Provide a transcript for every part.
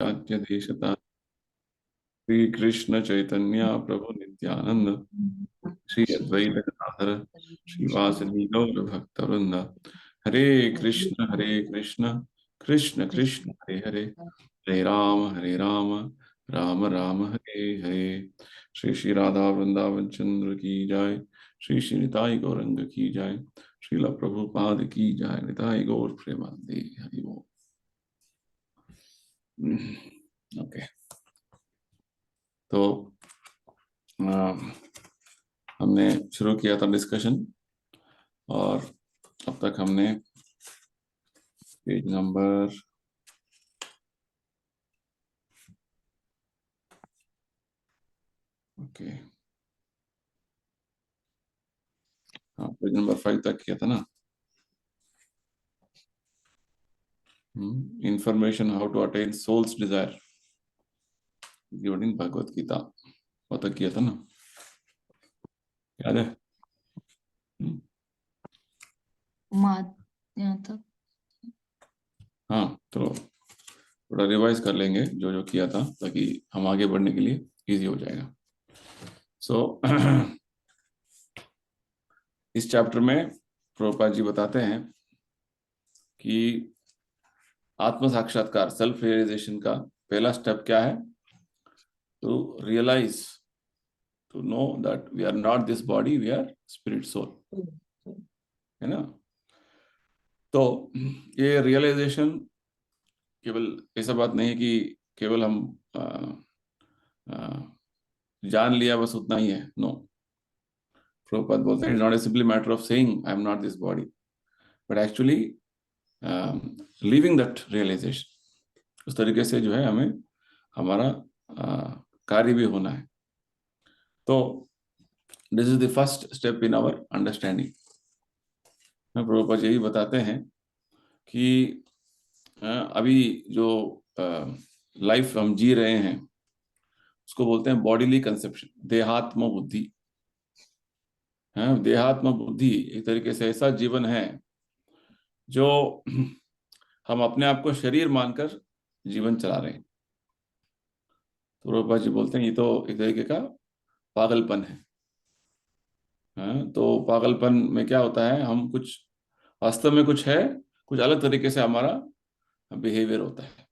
राज्य देशता श्री कृष्ण चैतन्य प्रभु नित्यानंद श्री अद्वैत गदाधर श्रीवासदि गौर भक्तवृंद। हरे कृष्ण कृष्ण कृष्ण हरे हरे, हरे राम राम राम हरे हरे। श्री श्री राधा वृंदावन चंद्र की जय। श्री श्री निताई गौरंग की जय। श्रील प्रभुपाद की जय। निताई गौर प्रेमानंदे हरि बोल। ओके, तो हमने शुरू किया था डिस्कशन, और अब तक हमने पेज नंबर पेज नंबर 5 तक किया था ना। Information how to attain soul's desire given in Bhagavad Gita, वो तक किया था ना, याद है? यहाँ तक। हाँ, तो थोड़ा रिवाइज कर लेंगे जो जो किया था, ताकि हम आगे बढ़ने के लिए इजी हो जाएगा। सो इस चैप्टर में प्रभुपाद जी बताते हैं कि आत्म साक्षात्कार, सेल्फ रियलाइजेशन का पहला स्टेप क्या है? To realize, to know that we are not this body, we are spirit soul, है ना। तो ये रियलाइजेशन केवल ऐसा बात नहीं है कि केवल हम जान लिया बस उतना ही है। नो, प्रभुपाद बोलते हैं it's not a simply matter of saying I am not this body, but actually living that realization. उस तरीके से जो है हमें हमारा कार्य भी होना है। तो this is the first step in our understanding. Prabhupada यही बताते हैं कि अभी जो लाइफ हम जी रहे हैं उसको बोलते हैं बॉडीली कंसेप्शन, देहात्म बुद्धि। देहात्म बुद्धि एक तरीके से ऐसा जीवन है जो हम अपने आप को शरीर मानकर जीवन चला रहे हैं। तो प्रभुपाद जी बोलते हैं ये तो एक तरीके का पागलपन है। तो पागलपन में क्या होता है, हम कुछ वास्तव में कुछ है, कुछ अलग तरीके से हमारा बिहेवियर होता है।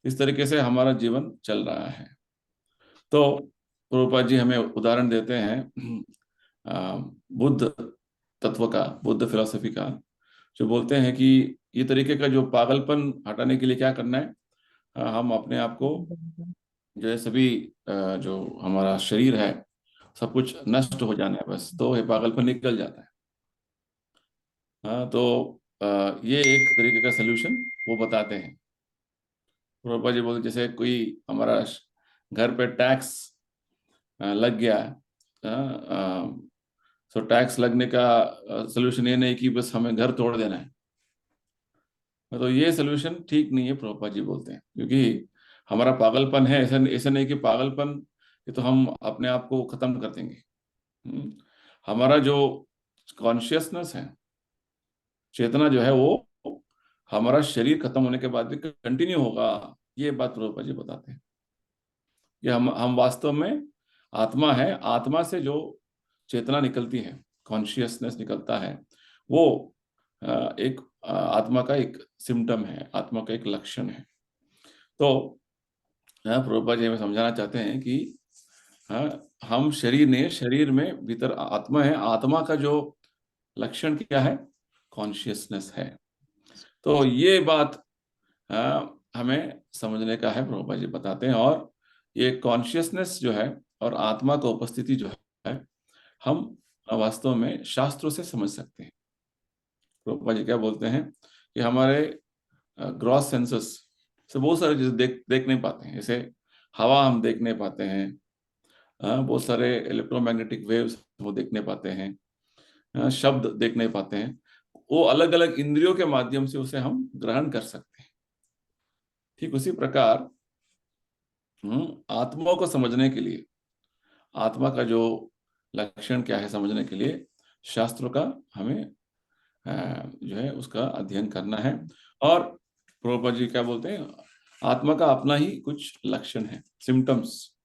इस तरीके से हमारा जीवन चल रहा है। तो प्रभुपाद जी हमें उदाहरण देते हैं बुद्ध तत्व का, बुद्ध फिलॉसफी का, जो बोलते हैं कि ये तरीके का जो पागलपन हटाने के लिए क्या करना है, हम अपने आप को जो है सभी जो हमारा शरीर है सब कुछ नष्ट हो जाना है बस, तो ये पागलपन निकल जाता है। तो ये एक तरीके का सोल्यूशन वो बताते हैं। प्रभुपाद जी बोलते जैसे कोई हमारा घर पे टैक्स लग गया, सो टैक्स लगने का सोल्यूशन ये नहीं कि बस हमें घर तोड़ देना है। तो ये सोल्यूशन ठीक नहीं है, प्रभुपाद जी बोलते हैं, क्योंकि हमारा पागलपन है, ऐसा ऐसा नहीं कि पागलपन ये तो हम अपने आप को खत्म कर देंगे। हमारा जो कॉन्शियसनेस है, चेतना जो है, वो हमारा शरीर खत्म होने के बाद भी कंटिन्यू होगा। ये बात प्रभुपाद जी बताते हैं कि हम वास्तव में आत्मा है। आत्मा से जो चेतना निकलती है, कॉन्शियसनेस निकलता है, वो एक आत्मा का एक सिम्टम है, आत्मा का एक लक्षण है। तो प्रभुपाद जी हमें समझाना चाहते हैं कि हम शरीर नहीं है, शरीर में भीतर आत्मा है। आत्मा का जो लक्षण क्या है, कॉन्शियसनेस है। तो ये बात हमें समझने का है, प्रभुपाद जी बताते हैं। और ये कॉन्शियसनेस जो है और आत्मा का उपस्थिति जो है, हम वास्तव में शास्त्रों से समझ सकते हैं। प्रभुपाद जी क्या बोलते हैं कि हमारे ग्रॉस सेंसेस से बहुत सारे चीजें देख नहीं पाते हैं। जैसे हवा हम देख नहीं पाते हैं, बहुत सारे इलेक्ट्रोमैग्नेटिक वेव्स वो देखने पाते हैं, शब्द देख नहीं पाते हैं। वो अलग अलग इंद्रियों के माध्यम से उसे हम ग्रहण कर सकते हैं। ठीक उसी प्रकार आत्मा को समझने के लिए, आत्मा का जो लक्षण क्या है समझने के लिए, शास्त्रों का हमें जो है उसका अध्ययन करना है। और प्रभुपाद जी क्या बोलते हैं, आत्मा का अपना ही कुछ लक्षण है, सिम्टम्स,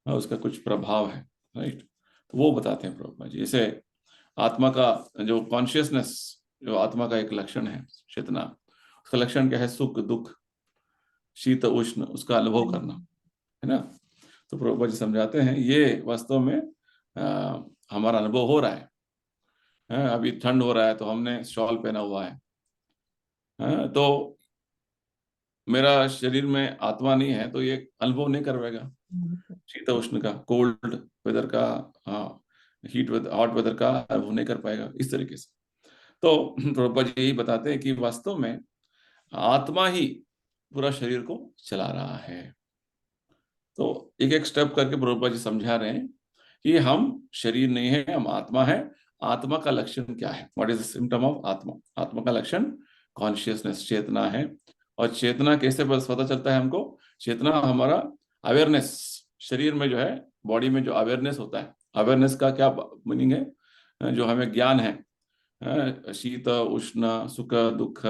उसका कुछ प्रभाव है, राइट। तो वो बताते हैं प्रभुपाद जी। जैसे आत्मा का जो कॉन्शियसनेस, जो आत्मा का एक लक्षण है, चेतना, उसका लक्षण क्या है? सुख दुख, शीत उष्ण, उसका अनुभव करना, है ना। तो प्रभुपाद जी समझाते हैं ये वास्तव में हमारा अनुभव हो रहा है। अभी ठंड हो रहा है तो हमने शॉल पहना हुआ है, तो मेरा शरीर में आत्मा नहीं है तो ये अनुभव नहीं कर पाएगा शीत उष्ण का, कोल्ड वेदर का, हाँ, हीट वेदर, हॉट वेदर का अनुभव नहीं कर पाएगा इस तरीके से। तो प्रभुपाद जी यही बताते हैं कि वास्तव में आत्मा ही पूरा शरीर को चला रहा है। तो एक एक स्टेप करके प्रभुपाद जी समझा रहे हैं कि हम शरीर नहीं है, हम आत्मा है। आत्मा का लक्षण क्या है? What is the symptom of आत्मा? आत्मा का लक्षण कॉन्शियसनेस, चेतना है। और चेतना कैसे पता चलता है हमको? चेतना हमारा अवेयरनेस, शरीर में जो है, बॉडी में जो अवेयरनेस होता है, अवेयरनेस का क्या मीनिंग है? जो हमें ज्ञान है, शीत उष्ण सुख दुख,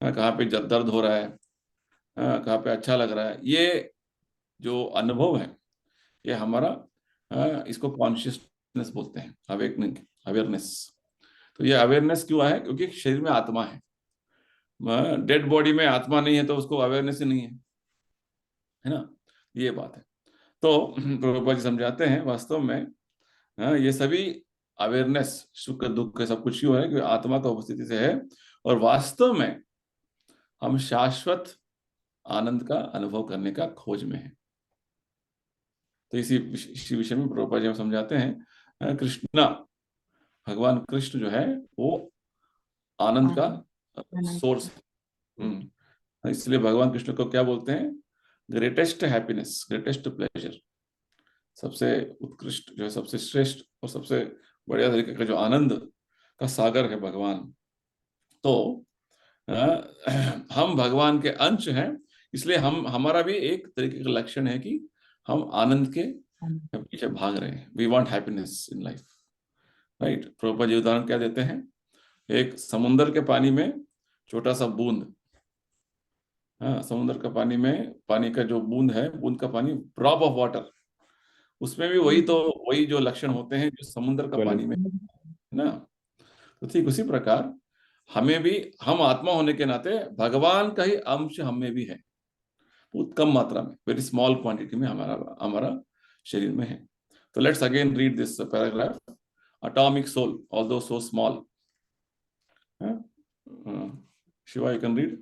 कहाँ पे दर्द हो रहा है, कहाँ पे अच्छा लग रहा है, ये जो अनुभव है, ये हमारा, इसको कॉन्शियसनेस बोलते हैं, अवेकनिंग, अवेयरनेस। तो ये अवेयरनेस क्यों है? क्योंकि शरीर में आत्मा है। डेड बॉडी में आत्मा नहीं है तो उसको अवेयरनेस ही नहीं है ना। ये बात है। तो प्रभुपाद जी समझाते हैं वास्तव में ये सभी अवेयरनेस, सुख दुख सब कुछ क्यों है? कि आत्मा का उपस्थिति से है। और वास्तव में हम शाश्वत आनंद का अनुभव करने का खोज में है। तो इसी विषय में प्रभुपाद जी हम समझाते हैं कृष्णा, भगवान कृष्ण जो है वो आनंद का सोर्स है। इसलिए भगवान कृष्ण को क्या बोलते हैं? ग्रेटेस्ट हैप्पीनेस, ग्रेटेस्ट प्लेजर, सबसे उत्कृष्ट जो है, सबसे श्रेष्ठ और सबसे बढ़िया तरीके का जो आनंद का सागर है भगवान। तो हम भगवान के अंश हैं, इसलिए हम, हमारा भी एक तरीके का लक्षण है कि हम आनंद के पीछे भाग रहे हैं। We want happiness in life, right. Prabhupada ji उदाहरण क्या देते हैं? एक समुन्द्र के पानी में छोटा सा बूंद, हाँ, समुद्र का पानी में, पानी का जो बूंद है, बूंद का पानी, ड्रॉप ऑफ वाटर, उसमें भी वही जो लक्षण होते हैं जो समुद्र का पानी में, है ना। तो ठीक उसी प्रकार हमें भी, हम आत्मा होने के नाते भगवान का ही अंश हमें भी है, बहुत कम मात्रा में, वेरी स्मॉल क्वांटिटी में हमारा हमारा शरीर में है। तो let's again read this paragraph. Atomic soul although so small, Shiva you can read.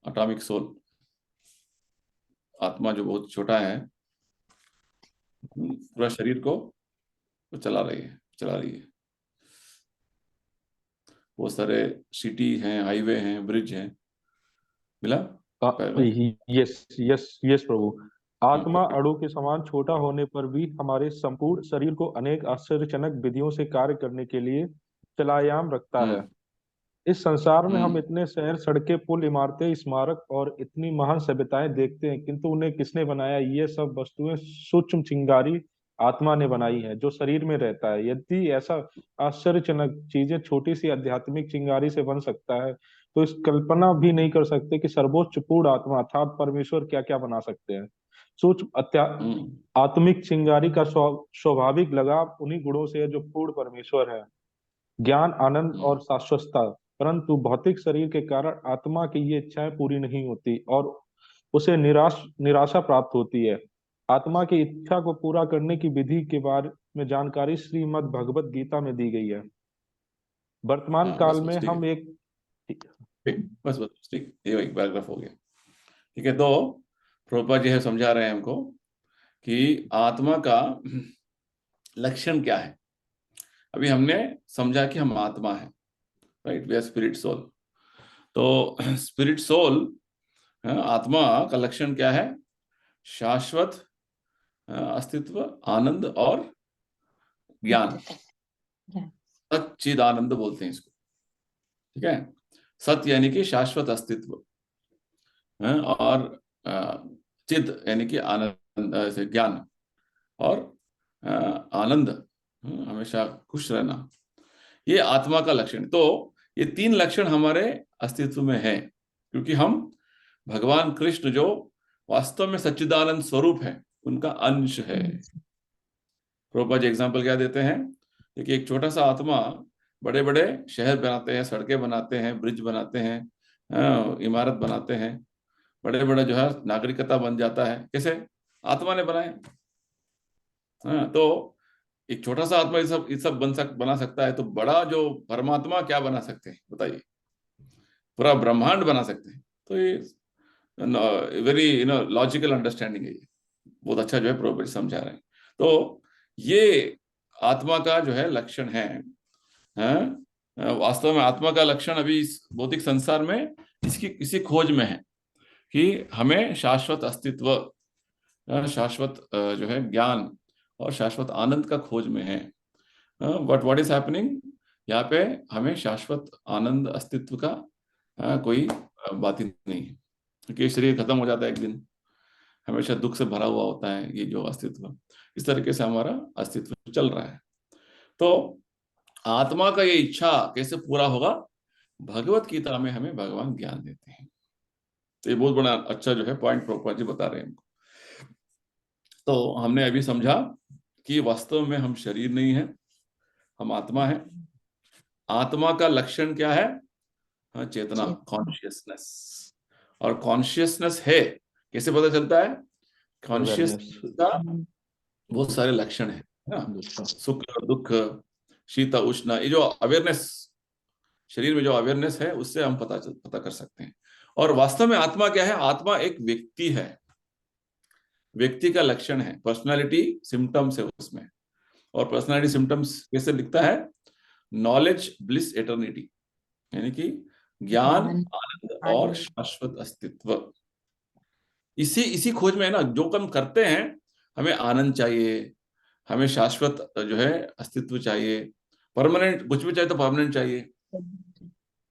Atomic soul, आत्मा जो बहुत छोटा है, पूरा शरीर को चला रही है। बहुत सारे सिटी हैं, हाईवे हैं, ब्रिज हैं। मिला पैराग्राफ? यस यस यस प्रभु। आत्मा अणु के समान छोटा होने पर भी हमारे संपूर्ण शरीर को अनेक आश्चर्यजनक विधियों से कार्य करने के लिए चलायाम रखता है। इस संसार में हम इतने शहर, सड़कें, पुल, इमारतें, स्मारक और इतनी महान सभ्यताएं देखते हैं, किंतु उन्हें किसने बनाया? ये सब वस्तुएं सूक्ष्म चिंगारी आत्मा ने बनाई है, जो शरीर में रहता है। यदि ऐसा आश्चर्यजनक चीजें छोटी सी आध्यात्मिक चिंगारी से बन सकता है, तो इस कल्पना भी नहीं कर सकते कि सर्वोच्च पूर्ण आत्मा अर्थात परमेश्वर क्या क्या बना सकते हैं। आत्मिक चिंगारी का स्वाभाविक लगाव उन्हीं गुणों से है जो पूर्ण परमेश्वर है, ज्ञान, आनंद और शाश्वतता। परंतु भौतिक शरीर के कारण आत्मा की ये इच्छाएं पूरी नहीं होती और उसे निराशा प्राप्त होती है। आत्मा की इच्छा को पूरा करने की विधि के बारे में जानकारी श्रीमद् भगवत गीता में दी गई है। वर्तमान काल में हम एक बस ठीक, ये एक पैराग्राफ हो गया। ठीक है, तो प्रभुपाद जी है समझा रहे हैं हमको कि आत्मा का लक्षण क्या है। अभी हमने समझा कि हम आत्मा है, right, we are spirit soul. तो स्पिरिट सोल, आत्मा का लक्षण क्या है? शाश्वत अस्तित्व, आनंद और ज्ञान, सच्चिद आनंद बोलते हैं इसको। ठीक है, सत्य यानी कि शाश्वत अस्तित्व, और चिद यानी कि आनंद से ज्ञान, और आनंद, हमेशा खुश रहना, ये आत्मा का लक्षण। तो ये तीन लक्षण हमारे अस्तित्व में है, क्योंकि हम भगवान कृष्ण जो वास्तव में सच्चिदानंद स्वरूप है, उनका अंश है। प्रभुपाद जी एग्जाम्पल क्या देते हैं? देखिए, एक छोटा सा आत्मा बड़े बड़े शहर बनाते हैं, सड़कें बनाते हैं, ब्रिज बनाते हैं, इमारत बनाते हैं, बड़े बड़े जो है नागरिकता बन जाता है। कैसे? आत्मा ने बनाए। तो एक छोटा सा आत्मा ये सब बना सकता है, तो बड़ा जो परमात्मा क्या बना सकते हैं बताइए? पूरा ब्रह्मांड बना सकते हैं। तो ये वेरी लॉजिकल अंडरस्टैंडिंग है। ये बहुत अच्छा जो है प्रॉपर्टी समझा रहे हैं। तो ये आत्मा का जो है लक्षण है। वास्तव में आत्मा का लक्षण अभी इस भौतिक संसार में इसी खोज में है कि हमें शाश्वत अस्तित्व, शाश्वत जो है ज्ञान और शाश्वत आनंद का खोज में है। But what is happening? यहाँ पे हमें शाश्वत आनंद अस्तित्व का कोई बात ही नहीं है, क्योंकि शरीर खत्म हो जाता है एक दिन, हमेशा दुख से भरा हुआ होता है ये जो अस्तित्व। इस तरीके से हमारा अस्तित्व चल रहा है। तो आत्मा का ये इच्छा कैसे पूरा होगा? भगवत गीता में हमें भगवान ज्ञान देते हैं। तो ये बहुत बड़ा अच्छा जो है पॉइंट प्रभुपाद जी बता रहे हैं हमको। तो हमने अभी समझा कि वास्तव में हम शरीर नहीं है, हम आत्मा है। आत्मा का लक्षण क्या है? चेतना, कॉन्शियसनेस। और कॉन्शियसनेस है कैसे पता चलता है? कॉन्शियसनेस का बहुत सारे लक्षण है ना, सुख दुख, शीत उष्ण, ये जो अवेयरनेस, शरीर में जो अवेयरनेस है, उससे हम पता कर सकते हैं। और वास्तव में आत्मा क्या है? आत्मा एक व्यक्ति है, व्यक्ति का लक्षण है, पर्सनालिटी सिम्टम्स है उसमें। और पर्सनालिटी सिम्टम्स कैसे लिखता है? नॉलेज, ब्लिस, एटर्निटी, यानी कि ज्ञान, आनंद और शाश्वत अस्तित्व। इसी खोज में है ना। जो काम करते हैं, हमें आनंद चाहिए, हमें शाश्वत जो है अस्तित्व चाहिए, परमानेंट कुछ भी चाहिए तो परमानेंट चाहिए,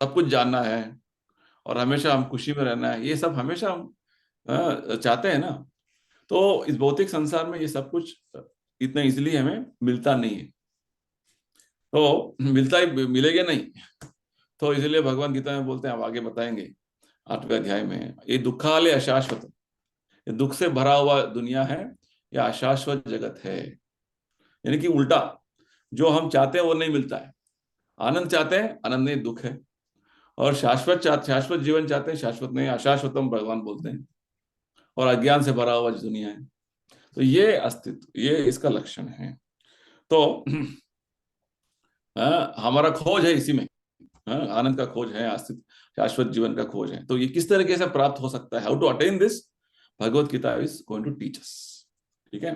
सब कुछ जानना है और हमेशा हम खुशी में रहना है, ये सब हमेशा हम चाहते हैं ना। तो इस भौतिक संसार में ये सब कुछ इतना इजीली हमें मिलता नहीं है। तो मिलता ही मिलेगा नहीं। तो इसलिए भगवान गीता में बोलते हैं, आप आगे बताएंगे 8वें अध्याय में, ये दुखालय अशाश्वत, ये दुख से भरा हुआ दुनिया है, या अशाश्वत जगत है। यानी कि उल्टा, जो हम चाहते हैं वो नहीं मिलता है। आनंद चाहते हैं, आनंद नहीं, दुख है। और शाश्वत जीवन चाहते हैं, शाश्वत नहीं, अशाश्वतम भगवान बोलते हैं। और अज्ञान से भरा हुआ दुनिया है। तो ये अस्तित्व, ये इसका लक्षण है। तो हमारा खोज है इसी में। आनंद का खोज है, अस्तित्व, शाश्वत जीवन का खोज है। तो ये किस तरीके से प्राप्त हो सकता है? How to attain this? Bhagavad Gita is going to teach us. ठीक है,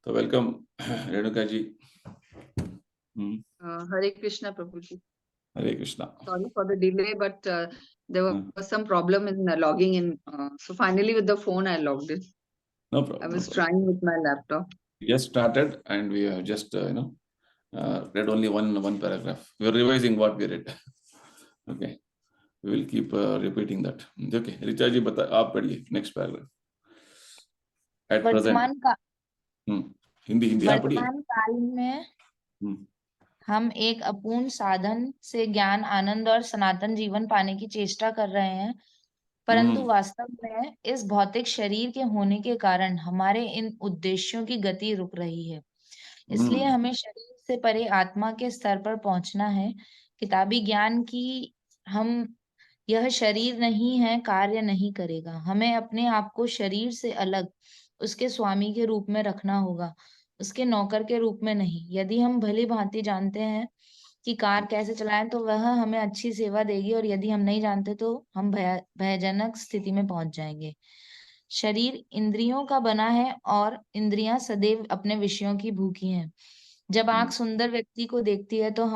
तो welcome Renuka ji. Hare Krishna, Prabhuji. Hare Krishna. Sorry for the delay, but there was some problem in logging in. So finally, with the phone, I logged in. No problem. I was trying with my laptop. We just started and we have just read only one paragraph. We are revising what we read. Okay, we will keep repeating that. Okay, Richa ji बता, आप पढ़िए next paragraph. At वर्तमान का हिंदी आप पढ़िए। वर्तमान काल में हम एक अपूर्ण साधन से ज्ञान, आनंद और सनातन जीवन पाने की चेष्टा कर रहे हैं, परंतु वास्तव में इस भौतिक शरीर के होने के कारण हमारे इन उद्देश्यों की गति रुक रही है। इसलिए हमें शरीर से परे आत्मा के स्तर पर पहुंचना है। किताबी ज्ञान की हम यह शरीर नहीं है, कार्य नहीं करेगा। हमें अपने आप को शरीर से अलग उसके स्वामी के रूप में रखना होगा, उसके नौकर के रूप में नहीं। यदि हम भली भांति जानते हैं कि कार कैसे चलाएं, तो वह हमें अच्छी सेवा देगी, और यदि हम नहीं जानते तो हम भयजनक स्थिति में पहुंच जाएंगे। शरीर इंद्रियों का बना है और इंद्रियां सदैव अपने विषयों की भूखी हैं। जब आंख सुंदर व्यक्ति को देखती है तो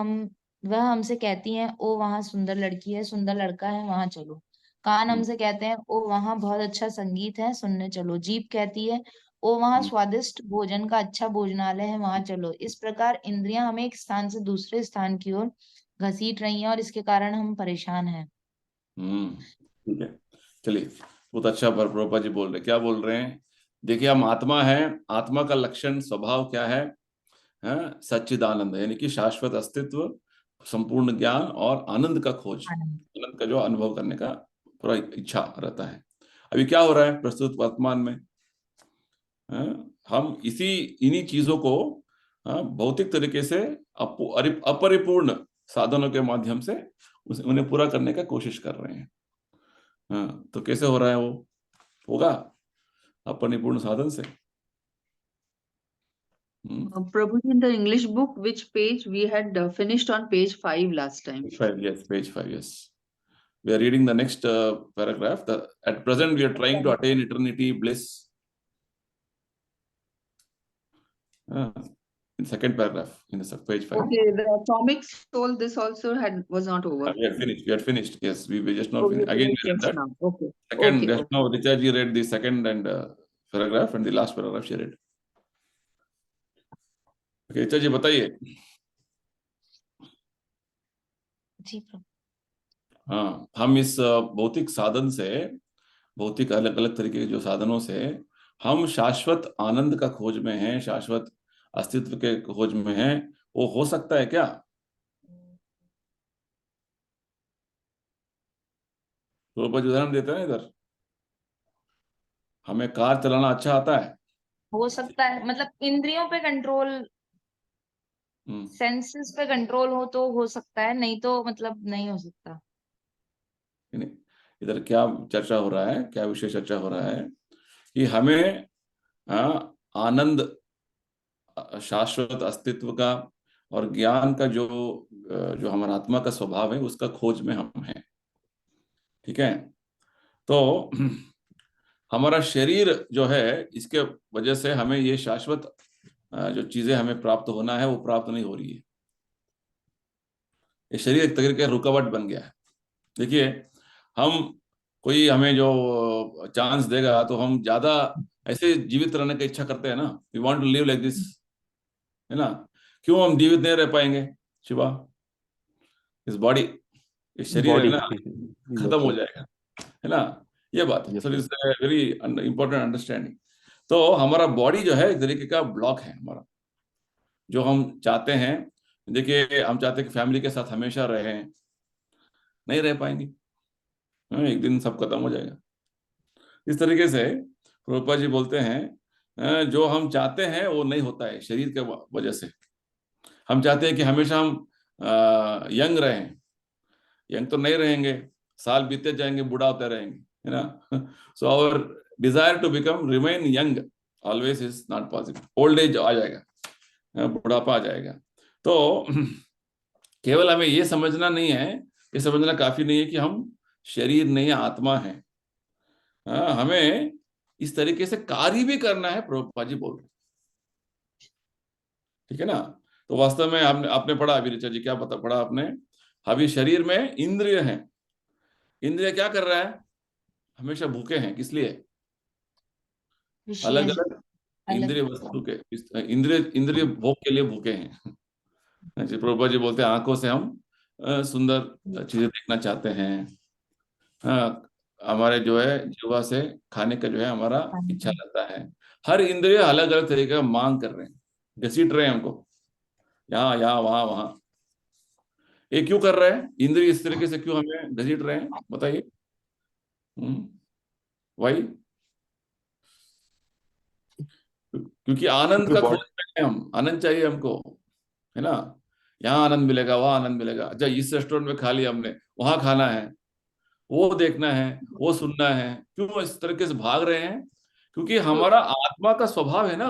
वह हमसे कहती है, ओ वहां सुंदर लड़की है, सुंदर लड़का है, वहां चलो। कान हमसे कहते हैं, ओ वहां बहुत अच्छा संगीत है, सुनने चलो। जीभ कहती है, ओ वहां स्वादिष्ट भोजन का अच्छा भोजनालय है, वहां चलो। इस प्रकार इंद्रियां हमें एक स्थान से दूसरे स्थान की ओर घसीट रही हैं, और इसके कारण हम परेशान हैं। ठीक है, चलिए, बहुत अच्छा प्रभुपाद जी बोल रहे, क्या बोल रहे हैं? देखिए, हम आत्मा है, आत्मा का लक्षण स्वभाव क्या है? सच्चिदानंद, यानी कि शाश्वत अस्तित्व, संपूर्ण ज्ञान और आनंद का खोज, आनंद का जो अनुभव करने का पूरा इच्छा रहता है। अभी क्या हो रहा है प्रस्तुत वर्तमान में? हम इन्हीं चीजों को भौतिक तरीके से अपरिपूर्ण साधनों के माध्यम से उन्हें पूरा करने का कोशिश कर रहे हैं। तो कैसे हो रहा है? वो होगा अपरिपूर्ण साधन से। Prabhu, in the English book, which page we had finished on page 5 last time? Page 5, yes. We are reading the next paragraph. At present, we are trying to attain eternity bliss. In second paragraph, in the page 5. Okay, the atomic soul, this also was not over. We had finished. Yes, we just now Oh, finished. we Again, we finished read that. now. Okay. Second, Okay, just okay. now, Richa ji read the second and paragraph, and the last paragraph she read. Okay, Richa ji, बताइए। जी प्रभु। हाँ, हम इस भौतिक साधन से, भौतिक अलग अलग तरीके के जो साधनों से हम शाश्वत आनंद का खोज में हैं, शाश्वत अस्तित्व के खोज में हैं, वो हो सकता है क्या? तो उदाहरण देते हैं इधर, हमें कार चलाना अच्छा आता है, हो सकता है, मतलब इंद्रियों पे कंट्रोल, सेंसेस पे कंट्रोल हो तो हो सकता है, नहीं तो मतलब नहीं हो सकता। नहीं, इधर क्या चर्चा हो रहा है, क्या विषय चर्चा हो रहा है कि हमें आनंद, शाश्वत अस्तित्व का और ज्ञान का जो हमारा आत्मा का स्वभाव है, उसका खोज में हम हैं। ठीक है? तो हमारा शरीर जो है, इसके वजह से हमें ये शाश्वत जो चीजें हमें प्राप्त होना है, वो प्राप्त नहीं हो रही है। ये शरीर एक तरीके का रुकावट बन गया है। देखिए, कोई हमें जो चांस देगा तो हम ज्यादा ऐसे जीवित रहने की इच्छा करते हैं ना, we want to live like this, है ना? क्यों हम जीवित नहीं रह पाएंगे शिवा? इस बॉडी, इस शरीर है ना, खत्म हो जाएगा, है ना? ये बात है। So it's very important understanding. तो हमारा बॉडी जो है एक तरीके का ब्लॉक है हमारा, जो हम चाहते हैं। देखिए, हम चाहते हैं कि फैमिली के साथ हमेशा रहें, नहीं रह पाएंगे, एक दिन सब खत्म हो जाएगा। इस तरीके से प्रभुपाद जी बोलते हैं, जो हम चाहते हैं वो नहीं होता है शरीर के वजह से। हम चाहते हैं कि हमेशा हम यंग रहें, यंग तो नहीं रहेंगे, साल बीते जाएंगे, बूढ़ा होते रहेंगे, है ना? So our desire to become remain young always is not possible. Old age आ जाएगा, बुढ़ापा आ जाएगा। तो केवल हमें ये समझना नहीं है, ये समझना काफी नहीं है कि हम शरीर नहीं, आत्मा है। हमें इस तरीके से कार्य भी करना है, प्रभुपाद जी बोल रहे। ठीक है ना? तो वास्तव में आपने पढ़ा, अभी ऋचा जी क्या पढ़ा आपने? अभी शरीर में इंद्रिय हैं, इंद्रिय क्या कर रहा है? हमेशा भूखे हैं। किस लिए? अलग अलग इंद्रिय वस्तु के, इंद्रिय भोग के लिए भूखे हैं। प्रभुपाद जी बोलते हैं, आंखों से हम सुंदर चीजें देखना चाहते हैं, हमारे जो है जीवा से खाने का जो है हमारा इच्छा रहता है। हर इंद्रिय अलग अलग तरीके का मांग कर रहे हैं, घसीट रहे हैं हमको, यहाँ यहाँ वहां वहां। ये क्यों कर रहे हैं? इंद्रिय इस तरीके से क्यों हमें घसीट रहे हैं, बताइए? वही, क्योंकि आनंद का खोज रहे हैं हम, आनंद चाहिए हमको, है ना? यहाँ आनंद मिलेगा, वहां आनंद मिलेगा। अच्छा, इस रेस्टोरेंट में खा लिया हमने, वहां खाना है, वो देखना है, वो सुनना है। क्यों इस तरीके से भाग रहे हैं? क्योंकि हमारा आत्मा का स्वभाव है ना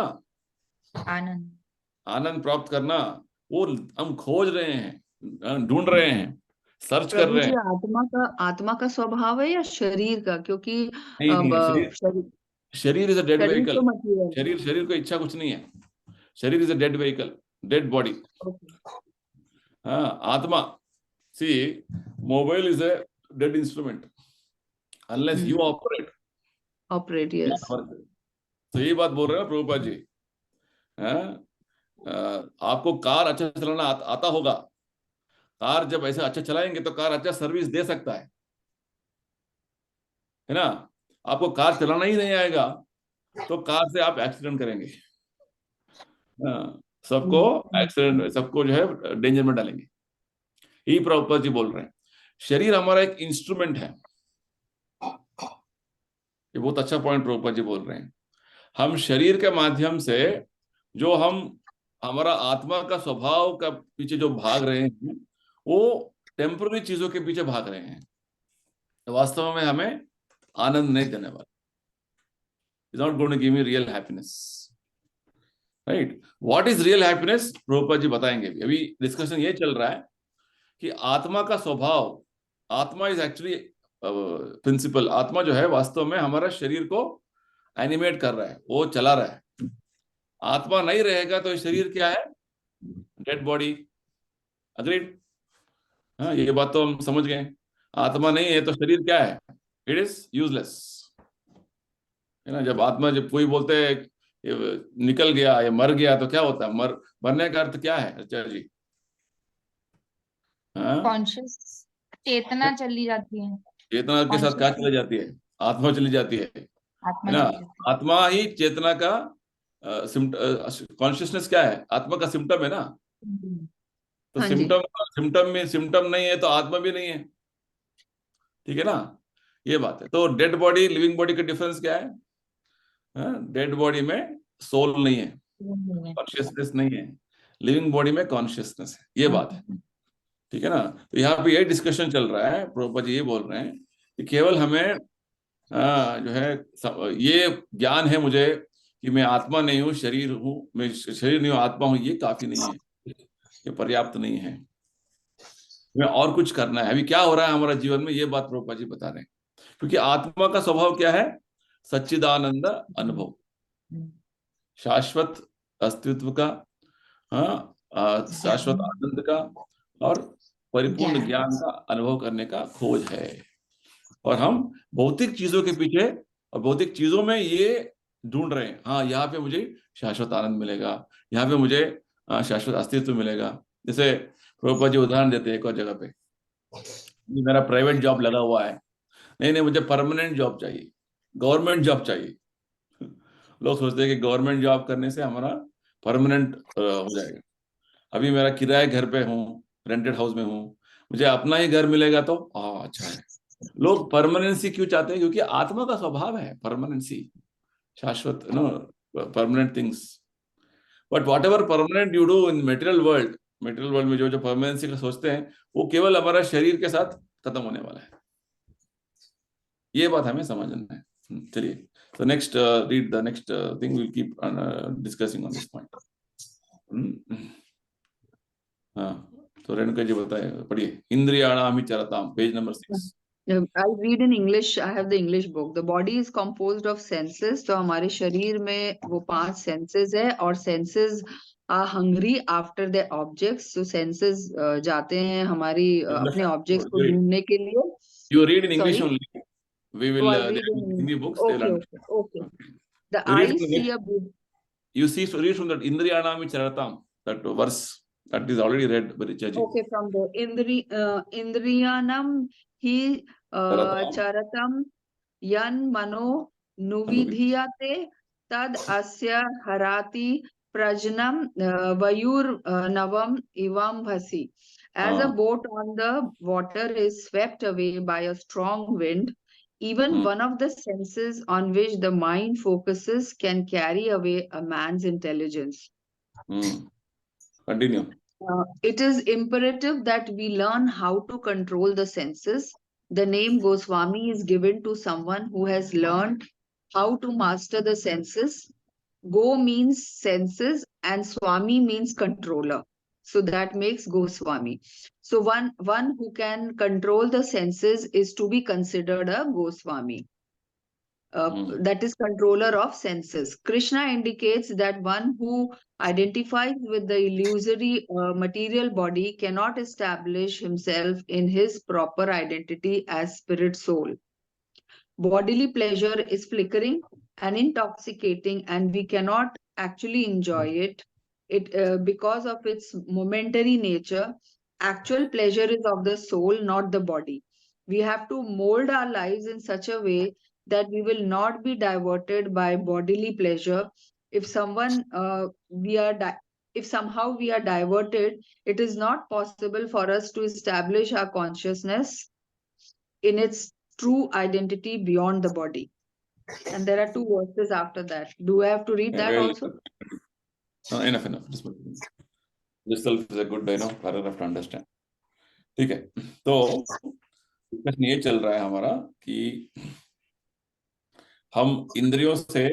आनंद, आनंद प्राप्त करना। वो हम खोज रहे हैं, ढूंढ रहे हैं, सर्च कर रहे हैं। आत्मा का स्वभाव है या शरीर का? क्योंकि नहीं, शरीर इज अ डेड शरीर व्हीकल। तो मटेरियल है। शरीर को इच्छा कुछ नहीं है। शरीर is a dead vehicle, dead body. हाँ, आत्मा, see, mobile is a dead instrument unless you operate. Yes. तो यही बात बोल रहे हैं प्रभुपाद जी। आपको कार अच्छा चलाना आता होगा, कार जब ऐसे अच्छा चलाएंगे तो कार अच्छा सर्विस दे सकता है ना? आपको कार चलाना ही नहीं आएगा तो कार से आप एक्सीडेंट करेंगे, सबको एक्सीडेंट, सबको जो है डेंजर में डालेंगे। यही प्रभुपाद जी बोल रहे हैं। शरीर हमारा एक इंस्ट्रूमेंट है, ये बहुत अच्छा पॉइंट प्रभुपाद जी बोल रहे हैं। हम शरीर के माध्यम से जो हमारा आत्मा का स्वभाव का पीछे जो भाग रहे हैं, वो टेम्पररी चीजों के पीछे भाग रहे हैं, तो वास्तव में हमें आनंद नहीं देने वाला। It's not going to give me real happiness, right? What is real happiness, Prabhupada ji बताएंगे। अभी डिस्कशन ये चल रहा है कि आत्मा का स्वभाव, आत्मा इज एक्चुअली प्रिंसिपल, आत्मा जो है वास्तव में हमारा शरीर को एनिमेट कर रहा है, वो चला रहा है। आत्मा नहीं रहेगा तो शरीर क्या है? Dead body. अग्रीड? हाँ, ये बात तो हम समझ गए। आत्मा नहीं है तो शरीर क्या है? इट इज यूजलेस, है ना। जब कोई बोलते हैं ये निकल गया या मर गया, तो क्या होता है? मरने का अर्थ क्या है आचार्य जी? हाँ, कॉन्शियस, चेतना चली जाती है, चेतना के साथ क्या चली जाती है? आत्मा चली जाती है आत्मा ना। चली जाती है। आत्मा ही चेतना का कॉन्शियसनेस क्या है? आत्मा का सिम्टम है ना। तो हाँ जी। सिम्टम नहीं है तो आत्मा भी नहीं है, ठीक है ना। ये बात है। तो डेड बॉडी लिविंग बॉडी का डिफरेंस क्या है? डेड बॉडी में सोल नहीं है, कॉन्शियसनेस नहीं है। लिविंग बॉडी में कॉन्शियसनेस है, ये बात है, ठीक है ना। तो यहाँ पे ये डिस्कशन चल रहा है, प्रभुपाद जी ये बोल रहे हैं कि केवल हमें जो है ये ज्ञान है मुझे कि मैं आत्मा नहीं हूँ, शरीर हूँ, मैं शरीर नहीं हूँ, आत्मा हूँ, ये काफी नहीं है, ये पर्याप्त नहीं है। हमें और कुछ करना है। अभी क्या हो रहा है हमारा जीवन में, ये बात प्रभुपाद जी बता रहे हैं। क्योंकि आत्मा का स्वभाव क्या है? सच्चिदानंद अनुभव, शाश्वत अस्तित्व का, शाश्वत आनंद का और परिपूर्ण ज्ञान का अनुभव करने का खोज है। और हम भौतिक चीजों के पीछे और भौतिक चीजों में ये ढूंढ रहे हैं, हाँ यहाँ पे मुझे शाश्वत आनंद मिलेगा, यहाँ पे मुझे शाश्वत अस्तित्व मिलेगा। जैसे प्रभुपाद जी उदाहरण देते हैं एक और जगह पे, मेरा प्राइवेट जॉब लगा हुआ है, नहीं नहीं मुझे परमानेंट जॉब चाहिए, गवर्नमेंट जॉब चाहिए। लोग सोचते हैं कि गवर्नमेंट जॉब करने से हमारा परमानेंट हो जाएगा। अभी मेरा किराए घर पे हूँ, रेंटेड हाउस में हूँ, मुझे अपना ही घर मिलेगा तो अच्छा है। लोग परमानेंसी क्यों चाहते हैं? क्योंकि आत्मा का स्वभाव है परमानेंसी, शाश्वत, permanent things. But what ever permanent you do in material world में जो परमानेंसी का सोचते हैं, वो केवल हमारा शरीर के साथ खत्म होने वाला है। ये बात हमें समझना है। चलिए, तो next read the next thing, will keep discussing on this point. हाँ, तो रेणुका जी बताए, पढ़िए। इंद्रियाणाम चरताम, page number 6। I'll read in English. I have the English book. The body is composed of senses. तो हमारे शरीर में वो 5 senses है, और senses are hungry after the objects. So senses जाते हैं हमारी अपने objects को ढूंढने के लिए. You read in English Sorry. only. We will I'll read in Hindi books. Okay. The eyes see a beauty. You see, so read from that Indriyanam Charatam, that verse that is already read by Richa ji. Okay, from the Indriyanam hi charatam yan mano nuvidhiyate tad asya harati prajnam vayur navam ivam bhasi. As a boat on the water is swept away by a strong wind, even one of the senses on which the mind focuses can carry away a man's intelligence. Continue. It is imperative that we learn how to control the senses. The name Goswami is given to someone who has learned how to master the senses. Go means senses and Swami means controller. So that makes Goswami. So one who can control the senses is to be considered a Goswami. That is controller of senses. Krishna indicates that one who identifies with the illusory material body cannot establish himself in his proper identity as spirit soul. Bodily pleasure is flickering and intoxicating, and we cannot actually enjoy it. Because of its momentary nature. Actual pleasure is of the soul, not the body. We have to mold our lives in such a way that we will not be diverted by bodily pleasure. If somehow we are diverted, it is not possible for us to establish our consciousness in its true identity beyond the body. And there are 2 verses after that. Do I have to read that Well, also? no, enough. This self is a good, paragraph to understand. ठीक है, तो discussion ये चल रहा है हमारा कि हम इंद्रियों से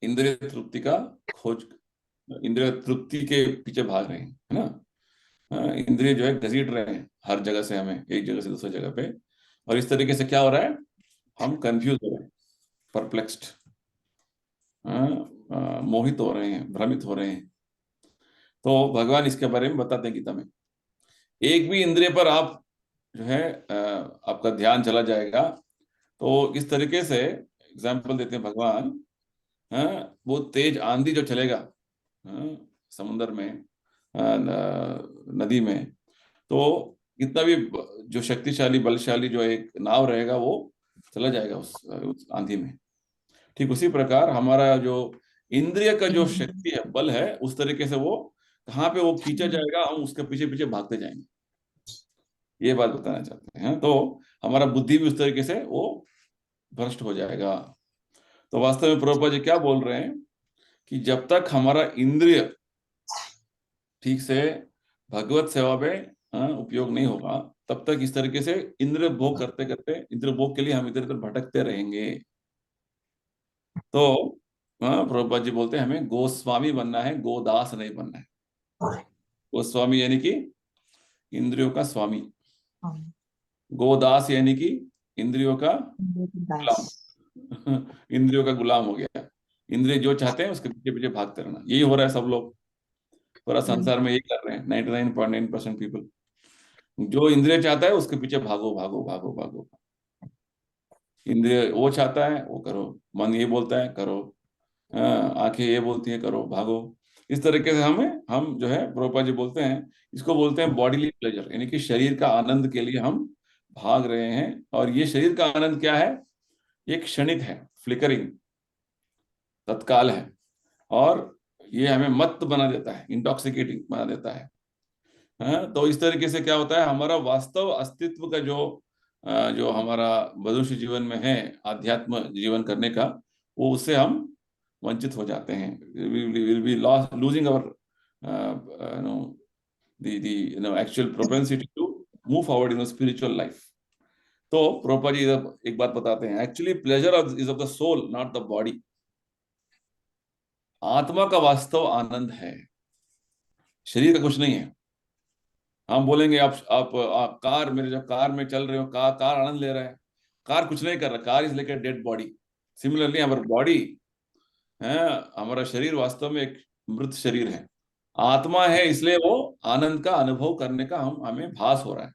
इंद्रिय तृप्ति का खोज, इंद्रिय तृप्ति के पीछे भाग रहे हैं, है ना। इंद्रिय जो है घसीट रहे हैं हर जगह से, हमें एक जगह से दूसरी जगह पे, और इस तरीके से क्या हो रहा है, हम कंफ्यूज हो रहे हैं, परप्लेक्स्ड, मोहित हो रहे हैं, भ्रमित हो रहे हैं। तो भगवान इसके बारे में बताते हैं गीता में, एक भी इंद्रिय पर आप जो है आपका ध्यान चला जाएगा तो इस तरीके से एग्जाम्पल देते हैं भगवान, वो तेज आंधी जो चलेगा समुद्र में, नदी में, तो कितना भी जो शक्तिशाली बलशाली जो एक नाव रहेगा वो चला जाएगा उस आंधी में। ठीक उसी प्रकार हमारा जो इंद्रिय का जो शक्ति है, बल है, उस तरीके से वो कहाँ पे वो खींचा जाएगा, हम उसके पीछे पीछे भागते जाएंगे, ये बात बताना चाहते हैं। तो हमारा बुद्धि भी उस तरीके से वो भ्रष्ट हो जाएगा। तो वास्तव में प्रभुपाद जी क्या बोल रहे हैं कि जब तक हमारा इंद्रिय ठीक से भगवत सेवा में उपयोग नहीं होगा, तब तक इस तरीके से इंद्रिय भोग करते करते, इंद्रिय भोग के लिए हम इधर उधर भटकते रहेंगे। तो प्रभुपाद जी बोलते हैं हमें गोस्वामी बनना है, गोदास नहीं बनना है। गोस्वामी यानी कि इंद्रियों का स्वामी, गोदास यानी कि इंद्रियों का गुलाम। इंद्रियों का गुलाम हो गया, इंद्रिय जो चाहते हैं उसके पीछे पीछे भागते रहना। यही हो रहा है, सब लोग पूरा संसार में यही कर रहे हैं, 99.9% पीपल। जो इंद्रिय चाहता है उसके पीछे भागो भागो भागो भागो। इंद्रिय वो चाहता है वो करो, मन ये बोलता है करो, आंखें ये बोलती है करो, भागो। इस तरीके से हम जो है, प्रभुपाद जी बोलते हैं, इसको बोलते हैं बॉडीली प्लेजर, यानी कि शरीर का आनंद के लिए हम भाग रहे हैं। और ये शरीर का आनंद क्या है, ये क्षणिक है, फ्लिकरिंग, तत्काल है, और ये हमें मत्त बना देता है, इंटॉक्सिकेटिंग बना देता है। तो इस तरीके से क्या होता है, हमारा वास्तव अस्तित्व का जो हमारा मनुष्य जीवन में है, आध्यात्म जीवन करने का, वो उससे हम वंचित हो जाते हैं। Will be losing our actual propensity to move forward in spiritual life. तो प्रभुपाद जी एक बात बताते हैं, actually pleasure is of the soul, not the body. आत्मा का वास्तव आनंद है, शरीर का कुछ नहीं है। हम बोलेंगे आप कार, मेरे जो कार में चल रहे हो, कार आनंद ले रहा है, कार कुछ नहीं कर रहा, car is like a dead body. Similarly हमारा बॉडी है, हमारा शरीर वास्तव में एक मृत शरीर है। आत्मा है, इसलिए वो आनंद का अनुभव करने का हमें भास हो रहा है,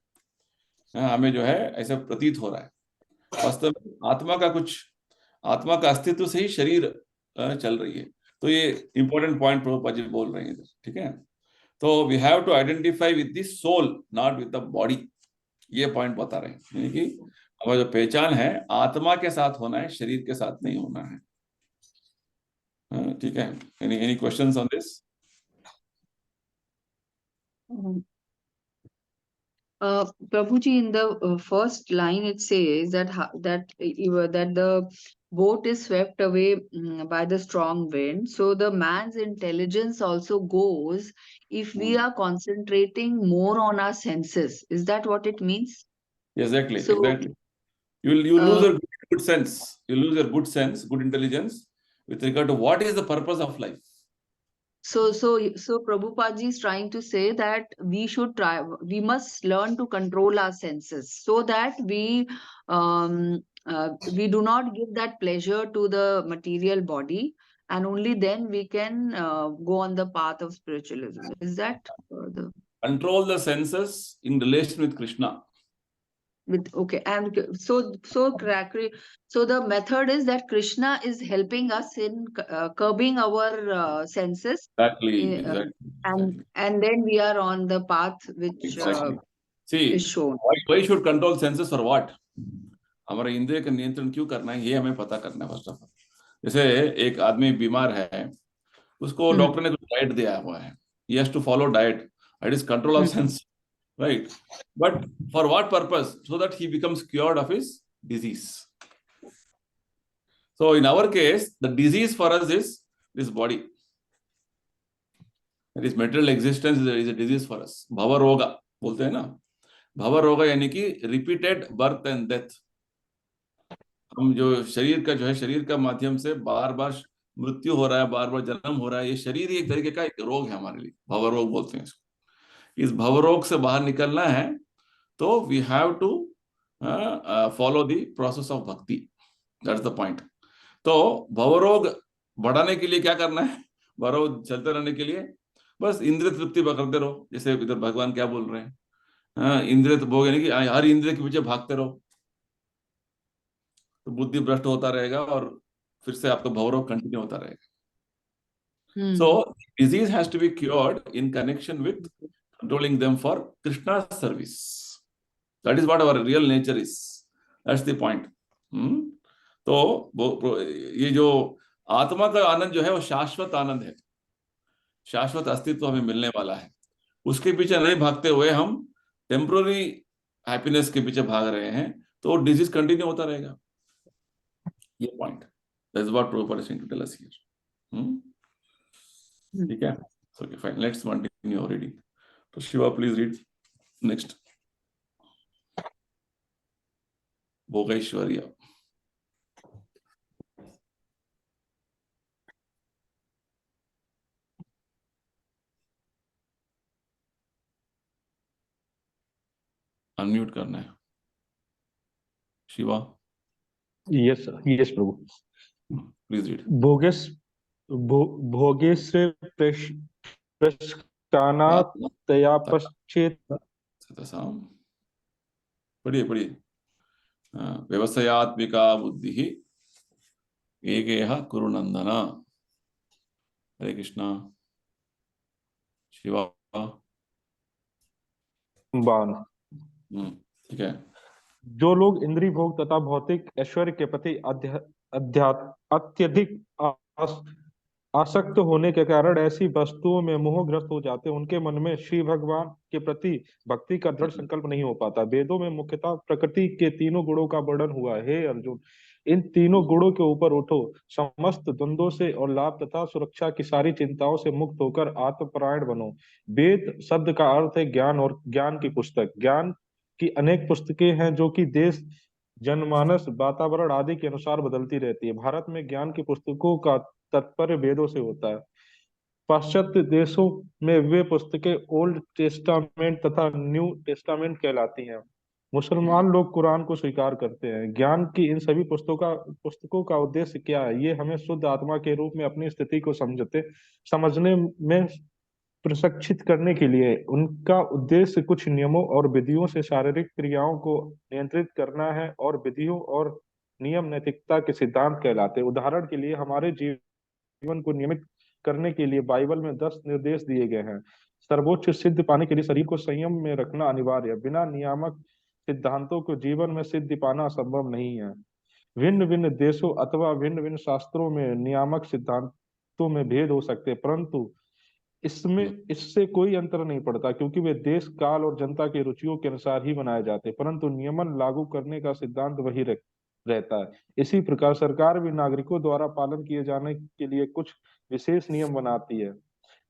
हमें जो है ऐसा प्रतीत हो रहा है। वास्तव में आत्मा का अस्तित्व से ही शरीर चल रही है। तो ये इंपॉर्टेंट पॉइंट प्रभुपाद जी बोल रहे हैं इधर, ठीक है। तो we have to identify with the soul, not with the body, ये पॉइंट बता रहे हैं। यानी कि हमारा जो पहचान है आत्मा के साथ होना है, शरीर के साथ नहीं होना है। ठीक है, any questions on this? Prabhuji, in the first line it says that that the boat is swept away by the strong wind. So the man's intelligence also goes if we are concentrating more on our senses. Is that what it means? Exactly, So, exactly. You lose your good sense. You lose your good sense, good intelligence with regard to what is the purpose of life. So Prabhupada ji is trying to say that we must learn to control our senses so that we do not give that pleasure to the material body, and only then we can go on the path of spiritualism. Is that control the senses in relation with Krishna? Okay, and so the method is that Krishna is helping us in curbing our senses. Exactly. And then we are on the path which is shown. Why should control senses for what? हमारा इंद्रिय का नियंत्रण क्यों करना है, ये हमें पता करना है फर्स्ट ऑफ ऑल। जैसे एक आदमी बीमार है, उसको डॉक्टर ने कुछ डाइट दिया हुआ है, he has to follow diet. It is control of sense, right? But for what purpose? So that he becomes cured of his disease. So in our case, the disease for us is this body. This material existence is a disease for us. Bhava roga बोलते हैं ना, भव रोग यानी कि repeated birth and death. हम जो शरीर का जो है, शरीर का माध्यम से बार बार मृत्यु हो रहा है, बार बार जन्म हो रहा है, ये शरीर ही एक तरीके का एक रोग है हमारे लिए, भव रोग बोलते हैं इसको। इस भव रोग से बाहर निकलना है तो we have to follow the process of bhakti, that's the point. तो भव रोग बढ़ाने के लिए क्या करना है, भव चलते रहने के लिए बस इंद्रिय तृप्ति करते रहो। जैसे इधर भगवान क्या बोल रहे हैं, इंद्रिय भोग यानी कि हर इंद्रिय के पीछे भागते रहो, तो बुद्धि भ्रष्ट होता रहेगा और फिर से आपका भवरोग कंटिन्यू होता रहेगा। So disease has to be cured in connection with controlling them for Krishna service. That is what our real nature is, that's the point. तो ये जो आत्मा का आनंद जो है वो शाश्वत आनंद है, शाश्वत अस्तित्व हमें मिलने वाला है। उसके पीछे नहीं भागते हुए हम टेम्पररी हैप्पीनेस के पीछे भाग रहे हैं, तो डिजीज कंटिन्यू होता रहेगा। ये point, that's what Prabhupada is trying to tell us here. ठीक है, okay fine, let's continue our reading. तो शिवा प्लीज रीड नेक्स्ट। भोगैश्वर्य। अनम्यूट करना है Shiva. Yes yes Prabhu, please read. भोगेश्वर प्रस्कानातया पश्चेत। पढ़िए पढ़िए। व्यवसायात्मिका बुद्धि एकेह कुरु नंदन। हरे कृष्णा। शिवा। बान। ठीक है। जो लोग इंद्रिय भोग तथा भौतिक ऐश्वर्य के प्रति अत्यधिक आसक्त होने के कारण ऐसी वस्तुओं में मोहग्रस्त हो जाते हैं, उनके मन में श्री भगवान के प्रति भक्ति का दृढ़ संकल्प नहीं हो पाता। वेदों में मुख्यतः प्रकृति के तीनों गुणों का वर्णन हुआ है। हे अर्जुन, इन तीनों गुणों के ऊपर उठो, समस्त द्वंद्वों से और लाभ तथा सुरक्षा की सारी चिंताओं से मुक्त होकर आत्मपरायण बनो। वेद शब्द का अर्थ है ज्ञान और ज्ञान की पुस्तक। ज्ञान की अनेक पुस्तकें हैं जो कि देश, जनमानस, वातावरण आदि के अनुसार बदलती रहती है। भारत में ज्ञान की पुस्तकों का तात्पर्य वेदों से होता है। पाश्चात्य देशों में वे पुस्तकें ओल्ड टेस्टामेंट तथा न्यू टेस्टामेंट कहलाती हैं। मुसलमान लोग कुरान को स्वीकार करते हैं। ज्ञान की इन सभी पुस्तकों का उद्देश्य क्या है? ये हमें शुद्ध आत्मा के रूप में अपनी स्थिति को समझने में प्रशिक्षित करने के लिए। उनका उद्देश्य कुछ नियमों और विधियों से शारीरिक क्रियाओं को नियंत्रित करना है, और विधियों और नियम नैतिकता के सिद्धांत कहलाते हैं। उदाहरण के लिए हमारे जीवन को नियमित करने के लिए बाइबल में 10 निर्देश दिए गए हैं। सर्वोच्च सिद्ध पाने के लिए शरीर को संयम में रखना अनिवार्य है। बिना नियामक सिद्धांतों को जीवन में सिद्धि पाना संभव नहीं है। भिन्न भिन्न देशों अथवा भिन्न भिन्न शास्त्रों में नियामक सिद्धांतों में भेद हो सकते हैं, परंतु इससे कोई अंतर नहीं पड़ता, क्योंकि वे देश, काल और जनता की रुचियों के अनुसार ही बनाए जाते हैं। परंतु नियमन लागू करने का सिद्धांत वही रहता है। इसी प्रकार सरकार भी नागरिकों द्वारा पालन किए जाने के लिए कुछ विशेष नियम बनाती है।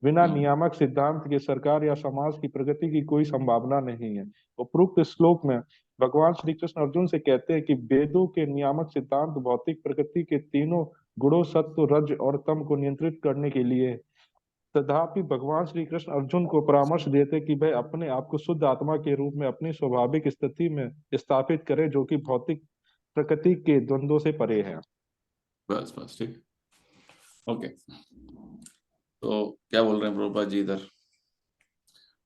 बिना नियामक सिद्धांत के सरकार या समाज की प्रगति की कोई संभावना नहीं है। उपरोक्त श्लोक में भगवान श्री कृष्ण अर्जुन से कहते हैं कि वेदों के नियामक सिद्धांत भौतिक प्रकृति के तीनों गुणों सत्व, रज और तम को नियंत्रित करने के लिए। तथापि भगवान श्री कृष्ण अर्जुन को परामर्श देते कि वह अपने आप को शुद्ध आत्मा के रूप में अपनी स्वाभाविक स्थिति में स्थापित करे, जो कि भौतिक प्रकृति के द्वंद्वों से परे है। बस बस ठीक, ओके। तो क्या बोल रहे हैं प्रभुपाद जी इधर?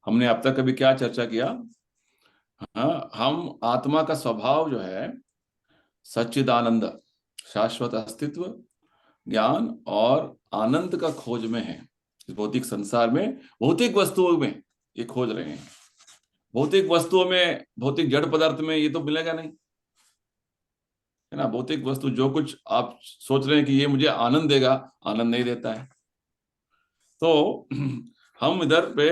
हमने अब तक कभी क्या चर्चा किया? हाँ, हम आत्मा का स्वभाव जो है सच्चिदानंद, शाश्वत अस्तित्व, ज्ञान और आनंद का खोज में है। इस भौतिक संसार में भौतिक वस्तुओं में ये खोज रहे हैं। भौतिक वस्तुओं में, भौतिक जड़ पदार्थ में ये तो मिलेगा नहीं, है ना। भौतिक वस्तु जो कुछ आप सोच रहे हैं कि ये मुझे आनंद देगा, आनंद नहीं देता है। तो हम इधर पे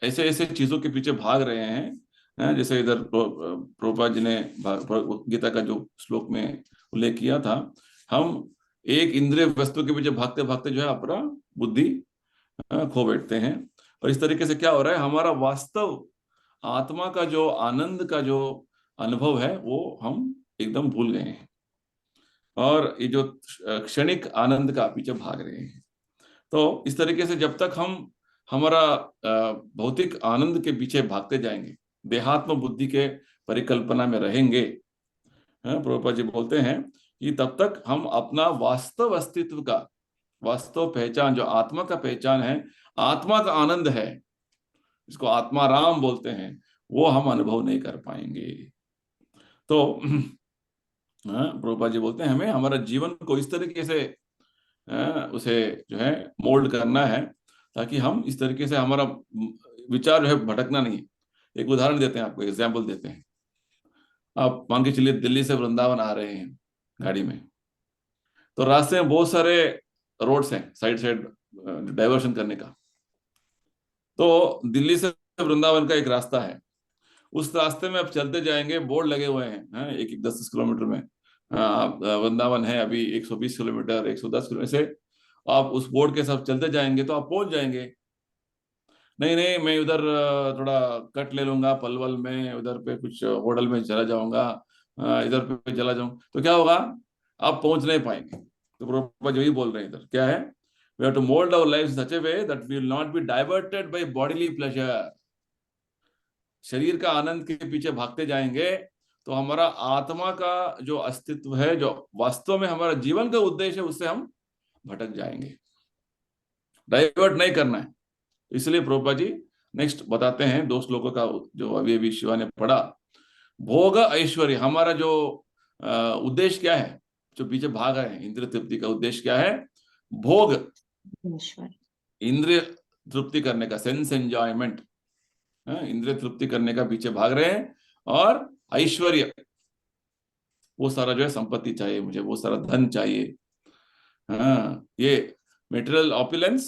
ऐसे ऐसे चीजों के पीछे भाग रहे हैं, जैसे इधर प्रभुपाद जी ने गीता का जो श्लोक में उल्लेख किया था, हम एक इंद्रिय वस्तु के पीछे भागते भागते जो है अपना बुद्धि खो बैठते हैं। और इस तरीके से क्या हो रहा है, हमारा वास्तव आत्मा का जो आनंद का जो अनुभव है वो हम एकदम भूल गए हैं, और ये जो क्षणिक आनंद का पीछे भाग रहे हैं। तो इस तरीके से जब तक हम हमारा भौतिक आनंद के पीछे भागते जाएंगे, देहात्म बुद्धि के परिकल्पना में रहेंगे, प्रभुपाद जी बोलते हैं कि तब तक हम अपना वास्तव अस्तित्व का, वास्तव पहचान जो आत्मा का पहचान है, आत्मा का आनंद है, इसको आत्माराम बोलते हैं, वो हम अनुभव नहीं कर पाएंगे। तो प्रभुपाद जी बोलते हैं हमें हमारा जीवन को इस तरीके से उसे जो है मोल्ड करना है ताकि हम इस तरीके से, हमारा विचार जो है भटकना नहीं। एक उदाहरण देते हैं आपको, एग्जाम्पल देते हैं। आप मान के चलिए दिल्ली से वृंदावन आ रहे हैं गाड़ी में, तो रास्ते में बहुत सारे रोड्स हैं साइड साइड डाइवर्शन करने का। तो दिल्ली से वृंदावन का एक रास्ता है, उस रास्ते में आप चलते जाएंगे, बोर्ड लगे हुए हैं, एक एक 10 किलोमीटर में वृंदावन है, अभी 120 किलोमीटर 110 किलोमीटर से आप उस बोर्ड के साथ चलते जाएंगे तो आप पहुंच जाएंगे। नहीं नहीं, मैं उधर थोड़ा कट ले लूंगा पलवल में, उधर पे कुछ होटल में चला जाऊंगा, इधर पे चला जाऊं, तो क्या होगा, आप पहुंच नहीं पाएंगे। तो प्रभुपाद यही बोल रहे हैं इधर, क्या है, we have to mold our lives in such a way that we will not be diverted by bodily pleasure। शरीर का आनंद के पीछे भागते जाएंगे तो हमारा आत्मा का जो अस्तित्व है, जो वास्तव में हमारा जीवन का उद्देश्य है, उससे हम भटक जाएंगे। डाइवर्ट नहीं करना है। इसलिए प्रभुपाद जी नेक्स्ट बताते हैं 2 श्लोकों का, जो अभी अभी शिवा ने पढ़ा। भोग ऐश्वर्य, हमारा जो उद्देश्य क्या है, जो पीछे भाग रहे हैं, इंद्रिय तृप्ति का उद्देश्य क्या है, भोग, इंद्रिय तृप्ति करने का, सेंस एंजॉयमेंट, इंद्रिय तृप्ति करने का पीछे भाग रहे हैं। और ऐश्वर्य, वो सारा जो है संपत्ति चाहिए मुझे, वो सारा धन चाहिए, ये material opulence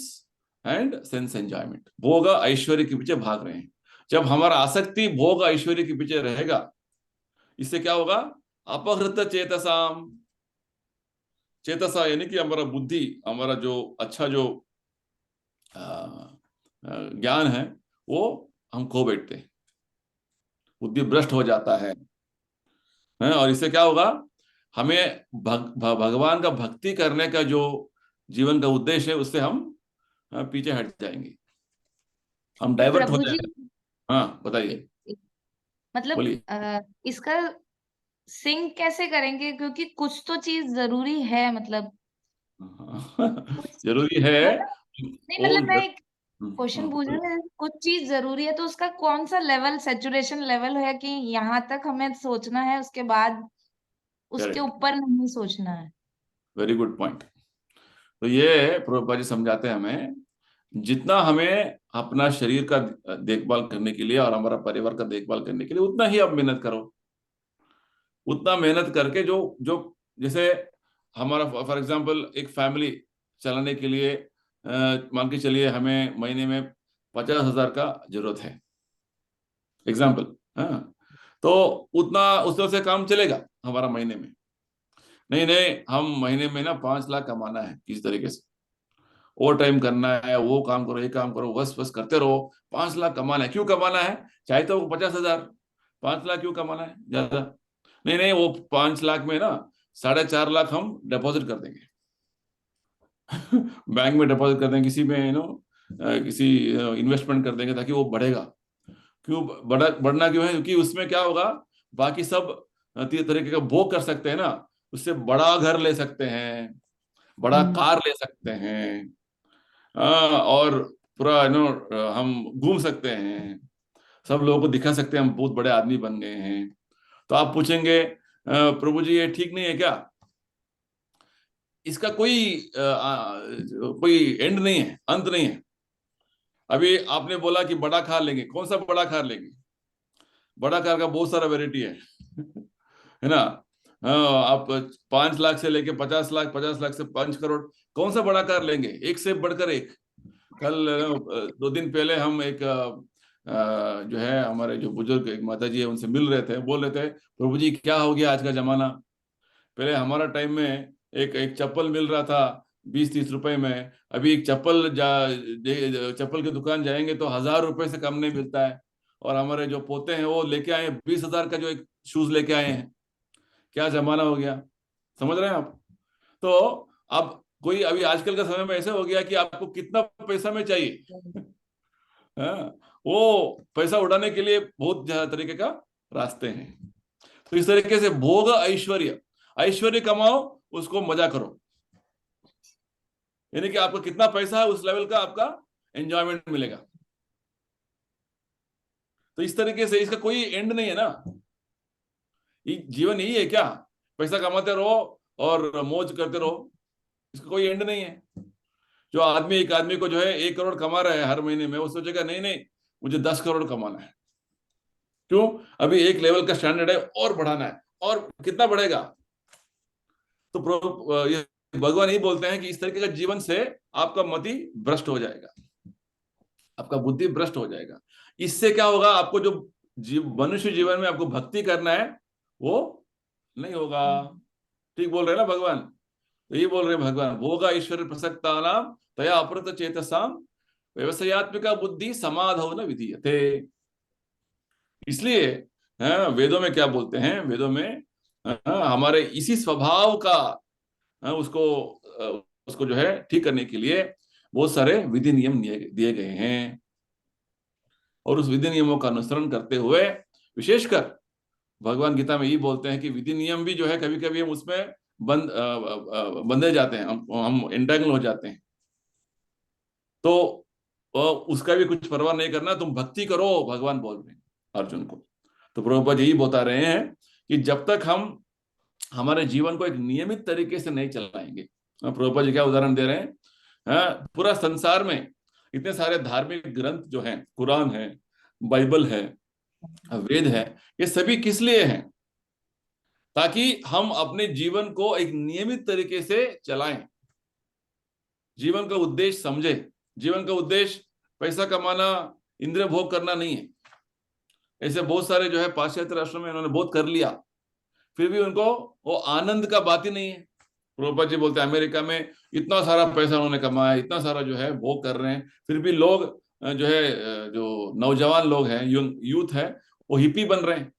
and sense enjoyment, भोग ऐश्वर्य के पीछे भाग रहे हैं। जब हमारा आसक्ति भोग ऐश्वर्य के पीछे रहेगा, इससे क्या होगा, अपहृत चेतसाम, चेतसा यानी कि हमारा बुद्धि, हमारा जो अच्छा जो ज्ञान है वो हम खो बैठते हैं, बुद्धि भ्रष्ट हो जाता है। और इससे क्या होगा, हमें भगवान का भक्ति करने का जो जीवन का उद्देश्य है, उससे हम पीछे हट जाएंगे, हम डाइवर्ट हो जाएंगे। हाँ बताइए, मतलब इसका सिंक कैसे करेंगे, क्योंकि कुछ तो चीज जरूरी है, मतलब जरूरी है, नहीं, मतलब मैं एक क्वेश्चन पूछ रही हूँ, कुछ चीज जरूरी है तो उसका कौन सा लेवल, सैचुरेशन लेवल है कि यहाँ तक हमें सोचना है, उसके बाद उसके ऊपर नहीं सोचना है। Very good point. तो ये प्रभुपाद जी समझाते हैं हमें, जितना हमें अपना शरीर का देखभाल करने के लिए और हमारा परिवार का देखभाल करने के लिए, उतना ही आप मेहनत करो। उतना मेहनत करके जो जो जैसे हमारा फॉर एग्जांपल एक फैमिली चलाने के लिए मान के चलिए हमें महीने में 50,000 का जरूरत है, एग्जांपल, तो उतना उससे से काम चलेगा हमारा महीने में। नहीं नहीं, हम महीने में ना 5 लाख कमाना है किसी तरीके से, ओवर टाइम करना है, वो काम करो, ये काम करो, बस बस करते रहो, 5 लाख कमाना है। क्यों कमाना है, चाहे तो 50,000, 5 लाख क्यों कमाना है ज्यादा। नहीं नहीं, वो 5 लाख में ना 4.5 लाख हम डिपॉजिट कर देंगे बैंक में डिपॉजिट कर देंगे, किसी में किसी इन्वेस्टमेंट कर देंगे ताकि वो बढ़ेगा। क्यों बढ़ना क्यों है, क्योंकि उसमें क्या होगा, बाकी सब तरीके का भोग कर सकते हैं ना, उससे बड़ा घर ले सकते हैं, बड़ा कार ले सकते हैं, और पूरा हम घूम सकते हैं, सब लोगों को दिखा सकते हैं हम बहुत बड़े आदमी बन गए हैं। तो आप पूछेंगे प्रभु जी ये ठीक नहीं है क्या, इसका कोई एंड नहीं है, अंत नहीं है। अभी आपने बोला कि बड़ा कार लेंगे, कौन सा बड़ा कार लेंगे, बड़ा कार का बहुत सारा वेराइटी है है ना। आप 5 लाख से लेके 50 लाख, 50 लाख से 5 करोड़, कौन सा बड़ा कार लेंगे, एक से बढ़कर एक। कल 2 दिन पहले हम एक जो है हमारे जो बुजुर्ग एक माता जी है, उनसे मिल रहे थे, बोल रहे थे प्रभु जी क्या हो गया आज का जमाना, पहले हमारा टाइम में एक एक चप्पल मिल रहा था 20-30 रुपए में, अभी एक चप्पल की दुकान जाएंगे तो 1000 रुपए से कम नहीं मिलता है। और हमारे जो पोते हैं वो लेके आए 20,000 का जो एक शूज लेके आए हैं। क्या जमाना हो गया, समझ रहे हैं आप? तो अब कोई अभी आजकल का समय में ऐसे हो गया कि आपको कितना पैसा में चाहिए हाँ, वो पैसा उड़ाने के लिए बहुत ज्यादा तरीके का रास्ते हैं। तो इस तरीके से भोग ऐश्वर्य, ऐश्वर्य कमाओ, उसको मजा करो, यानी कि आपका कितना पैसा है उस लेवल का आपका एंजॉयमेंट मिलेगा। तो इस तरीके से इसका कोई एंड नहीं है ना, ये जीवन यही है क्या? पैसा कमाते रहो और मौज करते रहो, इसका कोई एंड नहीं है। जो आदमी, एक आदमी को जो है 1 करोड़ कमा रहा है हर महीने में, वो सोचेगा नहीं नहीं मुझे 10 करोड़ कमाना है। क्यों? अभी एक लेवल का स्टैंडर्ड है और बढ़ाना है, और कितना बढ़ेगा? तो ये भगवान यही बोलते हैं कि इस तरीके का जीवन से आपका मति भ्रष्ट हो जाएगा, आपका बुद्धि भ्रष्ट हो जाएगा। इससे क्या होगा? आपको जो मनुष्य जीवन में आपको भक्ति करना है वो नहीं होगा। ठीक बोल रहे हैं ना भगवान? तो ये बोल रहे हैं भगवान, भोगा ईश्वर प्रसक्ता नाम तया अपरत चेतसाम व्यवसायत्मिका बुद्धि समाधौ न विधीयते। इसलिए वेदों में क्या बोलते हैं? वेदों में हमारे इसी स्वभाव का उसको जो है ठीक करने के लिए बहुत सारे विधि नियम दिए गए हैं। और उस विधि नियमों का अनुसरण करते हुए, विशेषकर भगवान गीता में यही बोलते हैं कि विधि नियम भी जो है कभी कभी हम उसमें बंधे जाते हैं, हम एंटेंगल हो जाते हैं। तो उसका भी कुछ परवाह नहीं करना, तुम भक्ति करो, भगवान बोल रहे हैं अर्जुन को। तो प्रभुपाद यही बता रहे हैं कि जब तक हम हमारे जीवन को एक नियमित तरीके से नहीं चलाएंगे, प्रभुपाद जी क्या उदाहरण दे रहे हैं, पूरा संसार में इतने सारे धार्मिक ग्रंथ जो हैं, कुरान है, बाइबल है, वेद है, ये सभी किस लिए हैं? ताकि हम अपने जीवन को एक नियमित तरीके से चलाएं, जीवन का उद्देश्य समझे। जीवन का उद्देश्य पैसा कमाना, इंद्रिय भोग करना नहीं है। ऐसे बहुत सारे जो है पाश्चात्य राष्ट्रों में उन्होंने बहुत कर लिया, फिर भी उनको वो आनंद का बात ही नहीं है। प्रभुपाद जी बोलते हैं अमेरिका में इतना सारा पैसा उन्होंने कमाया, इतना सारा जो है भोग कर रहे हैं, फिर भी लोग जो है, जो नौजवान लोग हैं, यूथ है, वो हिप्पी बन रहे हैं।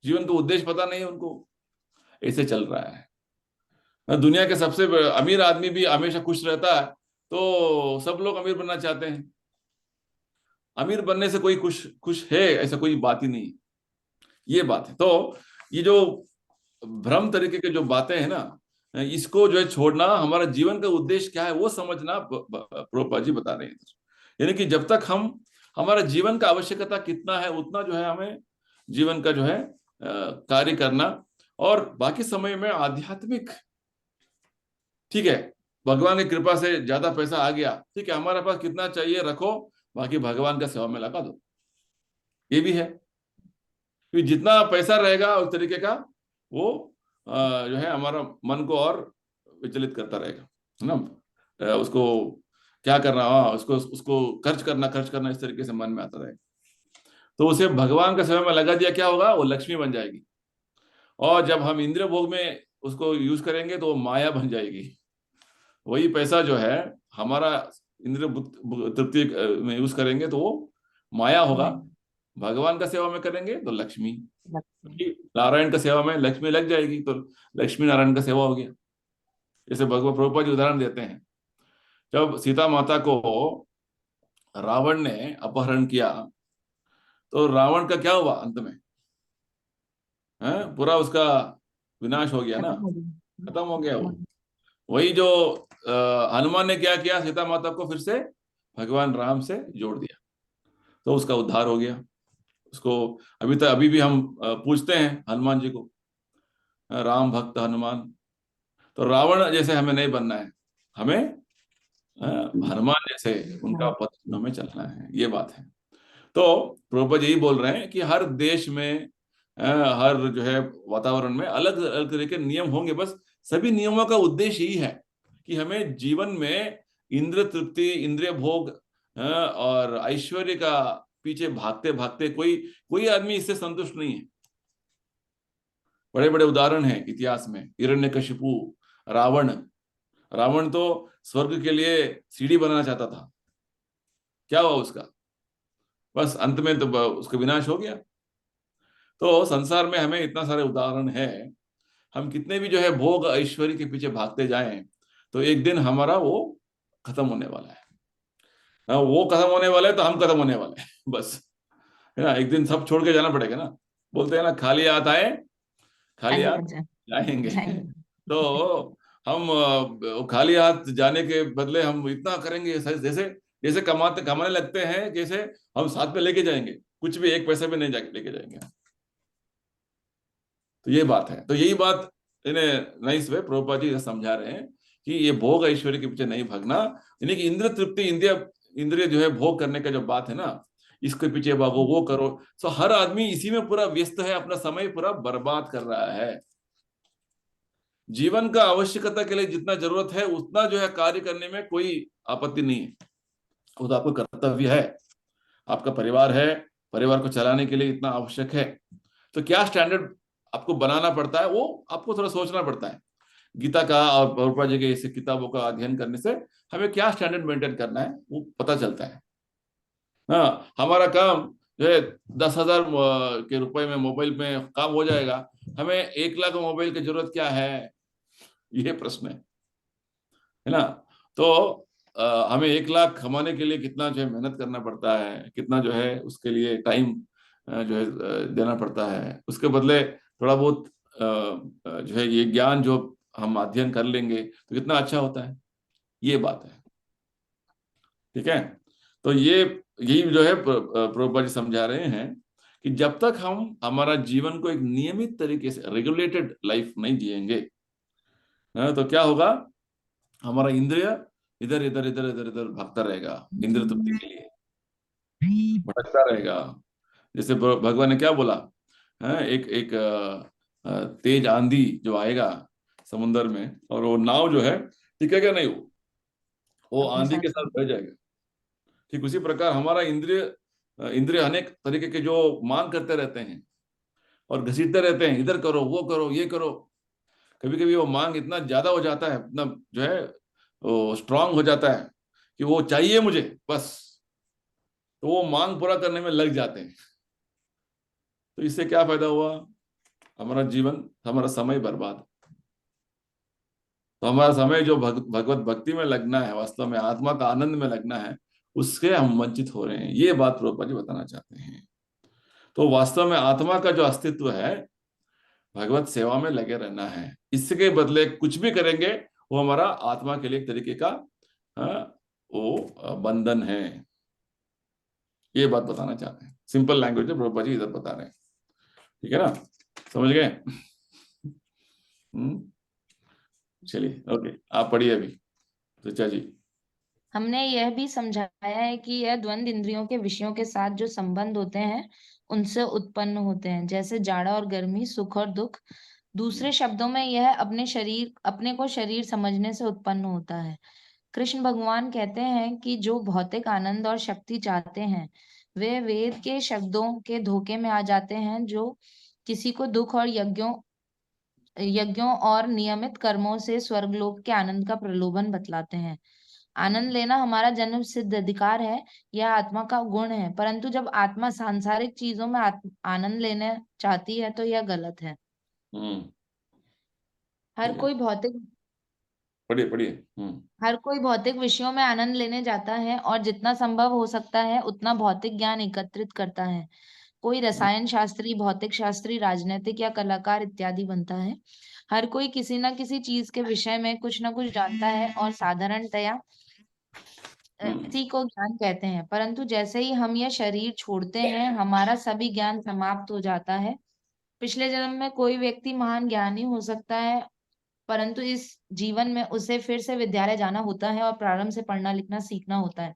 जीवन का उद्देश्य पता नहीं है उनको। ऐसे चल रहा है। दुनिया के सबसे अमीर आदमी भी हमेशा खुश रहता है, तो सब लोग अमीर बनना चाहते हैं। अमीर बनने से कोई खुश है ऐसा कोई बात ही नहीं, ये बात है। तो ये जो भ्रम तरीके के जो बातें हैं ना, इसको जो है छोड़ना, हमारा जीवन का उद्देश्य क्या है वो समझना प्रभुपाद जी बता रहे हैं। यानी कि जब तक हम, हमारा जीवन का आवश्यकता कितना है उतना जो है हमें जीवन का जो है कार्य करना, और बाकी समय में आध्यात्मिक, ठीक है, भगवान की कृपा से ज्यादा पैसा आ गया, ठीक है, हमारे पास कितना चाहिए रखो, बाकी भगवान का सेवा में लगा दो। ये भी है कि जितना पैसा रहेगा उस तरीके का वो जो है हमारा मन को और विचलित करता रहेगा, है ना। उसको क्या करना, उसको उसको खर्च करना इस तरीके से मन में आता रहेगा। तो उसे भगवान का सेवा में लगा दिया, क्या होगा? वो लक्ष्मी बन जाएगी। और जब हम इंद्रिय भोग में उसको यूज करेंगे तो वो माया बन जाएगी। वही पैसा जो है हमारा इंद्रिय तृप्ति में यूज करेंगे तो वो माया होगा, भगवान का सेवा में करेंगे तो लक्ष्मी, नारायण का सेवा में लक्ष्मी लग जाएगी तो लक्ष्मी नारायण का सेवा हो गया। जैसे भगवान प्रभुपाद जी उदाहरण देते हैं, जब सीता माता को रावण ने अपहरण किया तो रावण का क्या हुआ अंत में? पूरा उसका विनाश हो गया ना, खत्म हो गया वो। वही जो हनुमान ने क्या किया, सीता माता को फिर से भगवान राम से जोड़ दिया, तो उसका उद्धार हो गया। उसको अभी भी हम पूछते हैं हनुमान जी को, राम भक्त हनुमान। तो रावण जैसे हमें नहीं बनना है, हमें हनुमान जैसे उनका पथ में चलना है, ये बात है। तो प्रभुपाद यही बोल रहे हैं कि हर देश में, हर जो है वातावरण में अलग अलग तरह के नियम होंगे, बस सभी नियमों का उद्देश्य यही है कि हमें जीवन में इंद्रिय तृप्ति, इंद्रिय भोग और ऐश्वर्य का पीछे भागते भागते कोई आदमी इससे संतुष्ट नहीं है। बड़े बड़े उदाहरण हैं इतिहास में, हिरण्यकशिपु, रावण। रावण तो स्वर्ग के लिए सीढ़ी बनाना चाहता था, क्या हुआ उसका? बस अंत में तो उसका विनाश हो गया। तो संसार में हमें इतना सारे उदाहरण है, हम कितने भी जो है भोग ऐश्वर्य के पीछे भागते जाएं तो एक दिन हमारा वो खत्म होने वाला है। वो खत्म होने वाला है तो हम खत्म होने वाले हैं बस, है ना। एक दिन सब छोड़ के जाना पड़ेगा ना। बोलते हैं ना, खाली हाथ आए खाली हाथ जाएंगे। तो हम खाली हाथ जाने के बदले हम इतना करेंगे, जैसे जैसे कमाने लगते हैं, जैसे हम साथ में लेके जाएंगे, कुछ भी एक पैसा भी नहीं जाके लेके जाएंगे। तो ये बात है। तो यही बात इन्हें नाइस वे प्रभुपाद जी समझा रहे हैं कि ये भोग ऐश्वर्य के पीछे नहीं भागना, यानी कि इंद्रिय तृप्ति, इंद्रिय जो है भोग करने का जो बात है ना, इसके पीछे भागो, वो करो। सो हर आदमी इसी में पूरा व्यस्त है, अपना समय पूरा बर्बाद कर रहा है। जीवन का आवश्यकता के लिए जितना जरूरत है उतना जो है कार्य करने में कोई आपत्ति नहीं है, वो तो आपको कर्तव्य है। आपका परिवार है, परिवार को चलाने के लिए इतना आवश्यक है, तो क्या स्टैंडर्ड आपको बनाना पड़ता है, वो आपको थोड़ा सोचना पड़ता है। गीता का और प्रभुपाद जी के ऐसे किताबों का अध्ययन करने से हमें क्या स्टैंडर्ड मेंटेन करना है वो पता चलता है। हाँ, हमारा काम जो है 10,000 के रुपए में मोबाइल में काम हो जाएगा, हमें 1 लाख मोबाइल की जरूरत क्या है, ये प्रश्न है ना। तो हमें 1 लाख कमाने के लिए कितना जो है मेहनत करना पड़ता है, कितना जो है उसके लिए टाइम जो है देना पड़ता है। उसके बदले थोड़ा बहुत जो है ये ज्ञान जो हम अध्ययन कर लेंगे तो कितना अच्छा होता है, ये बात है। ठीक है। तो ये यही जो है प्रभुपाद जी समझा रहे हैं कि जब तक हम हमारा जीवन को एक नियमित तरीके से रेगुलेटेड लाइफ नहीं जिएंगे, तो क्या होगा, हमारा इंद्रिय इधर इधर इधर इधर इधर भागता रहेगा, इंद्रिय तृप्ति के लिए भटकता रहेगा। जैसे भगवान ने क्या बोला, एक एक तेज आंधी जो आएगा समुद्र में, और वो नाव जो है टिकेगा नहीं, वो आंधी के साथ बह जाएगा। ठीक उसी प्रकार हमारा इंद्रिय अनेक तरीके के जो मांग करते रहते हैं और घसीटते रहते हैं, इधर करो, वो करो, ये करो। कभी कभी वो मांग इतना ज्यादा हो जाता है, इतना जो है वो स्ट्रांग हो जाता है कि वो चाहिए मुझे बस, तो वो मांग पूरा करने में लग जाते हैं। तो इससे क्या फायदा हुआ, हमारा जीवन, हमारा समय बर्बाद। तो हमारा समय जो भगवत भक्ति में लगना है, वास्तव में आत्मा का आनंद में लगना है, उससे हम वंचित हो रहे हैं। ये बात प्रभुपाद जी बताना चाहते हैं। तो वास्तव में आत्मा का जो अस्तित्व है, भगवत सेवा में लगे रहना है। इसके बदले कुछ भी करेंगे वो हमारा आत्मा के लिए एक तरीके का वो बंधन है। ये बात बताना चाहते हैं, सिंपल लैंग्वेज में प्रभुपाद जी इधर बता रहे हैं। ठीक है ना, समझ गए? चलिए, ओके, आप पढ़िए अभी ऋचा जी। हमने यह भी समझाया है कि यह द्वंद इंद्रियों के विषयों के साथ जो संबंध होते हैं उनसे उत्पन्न होते हैं, जैसे जाड़ा और गर्मी, सुख और दुख। दूसरे शब्दों में यह अपने को शरीर समझने से उत्पन्न होता है। कृष्ण भगवान कहते हैं कि जो भौतिक आनंद और शक्ति चाहते हैं वे वेद के शब्दों के धोखे में आ जाते हैं, जो किसी को दुख और यज्ञों और नियमित कर्मों से स्वर्गलोक के आनंद का प्रलोभन बतलाते हैं। आनंद लेना हमारा जन्म सिद्ध अधिकार है, यह आत्मा का गुण है, परंतु जब आत्मा सांसारिक चीजों में आनंद लेना चाहती है तो यह गलत है। हर कोई भौतिक पढ़िए पढ़िए। हर कोई भौतिक विषयों में आनंद लेने जाता है और जितना संभव हो सकता है उतना भौतिक ज्ञान एकत्रित करता है। कोई रसायन शास्त्री, भौतिक शास्त्री, राजनीतिक या कलाकार इत्यादि बनता है। हर कोई किसी न किसी चीज के विषय में कुछ न कुछ जानता है और साधारणतया इसी को ज्ञान कहते हैं। परंतु जैसे ही हम यह शरीर छोड़ते हैं हमारा सभी ज्ञान समाप्त हो जाता है। पिछले जन्म में कोई व्यक्ति महान ज्ञानी हो सकता है, परंतु इस जीवन में उसे फिर से विद्यालय जाना होता है और प्रारंभ से पढ़ना लिखना सीखना होता है।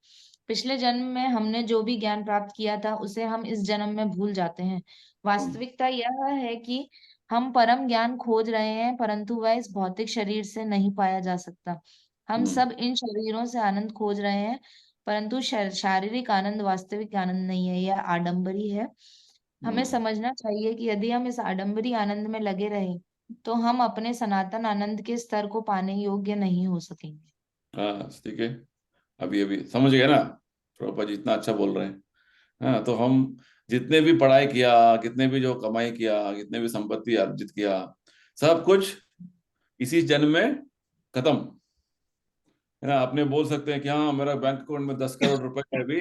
पिछले जन्म में हमने जो भी ज्ञान प्राप्त किया था उसे हम इस जन्म में भूल जाते हैं। वास्तविकता यह है कि हम परम ज्ञान खोज रहे हैं, परंतु वह इस भौतिक शरीर से नहीं पाया जा सकता। हम सब इन शरीरों से आनंद खोज रहे हैं, परंतु शारीरिक आनंद वास्तविक आनंद नहीं है, यह आडंबरी है। हमें समझना चाहिए कि यदि हम इस आडंबरी आनंद में लगे रहे तो हम अपने सनातन आनंद के स्तर को पाने योग्य नहीं हो सकेंगे। हाँ ठीक है, अभी समझ गए ना, प्रभुपाद जी इतना अच्छा बोल रहे हैं। हाँ, तो हम जितने भी पढ़ाई किया, कितने भी जो कमाई किया, कितने भी संपत्ति अर्जित किया, सब कुछ इसी जन्म में खत्म है ना। आपने बोल सकते हैं कि हाँ मेरा बैंक अकाउंट में 10 करोड़ रुपए है, अभी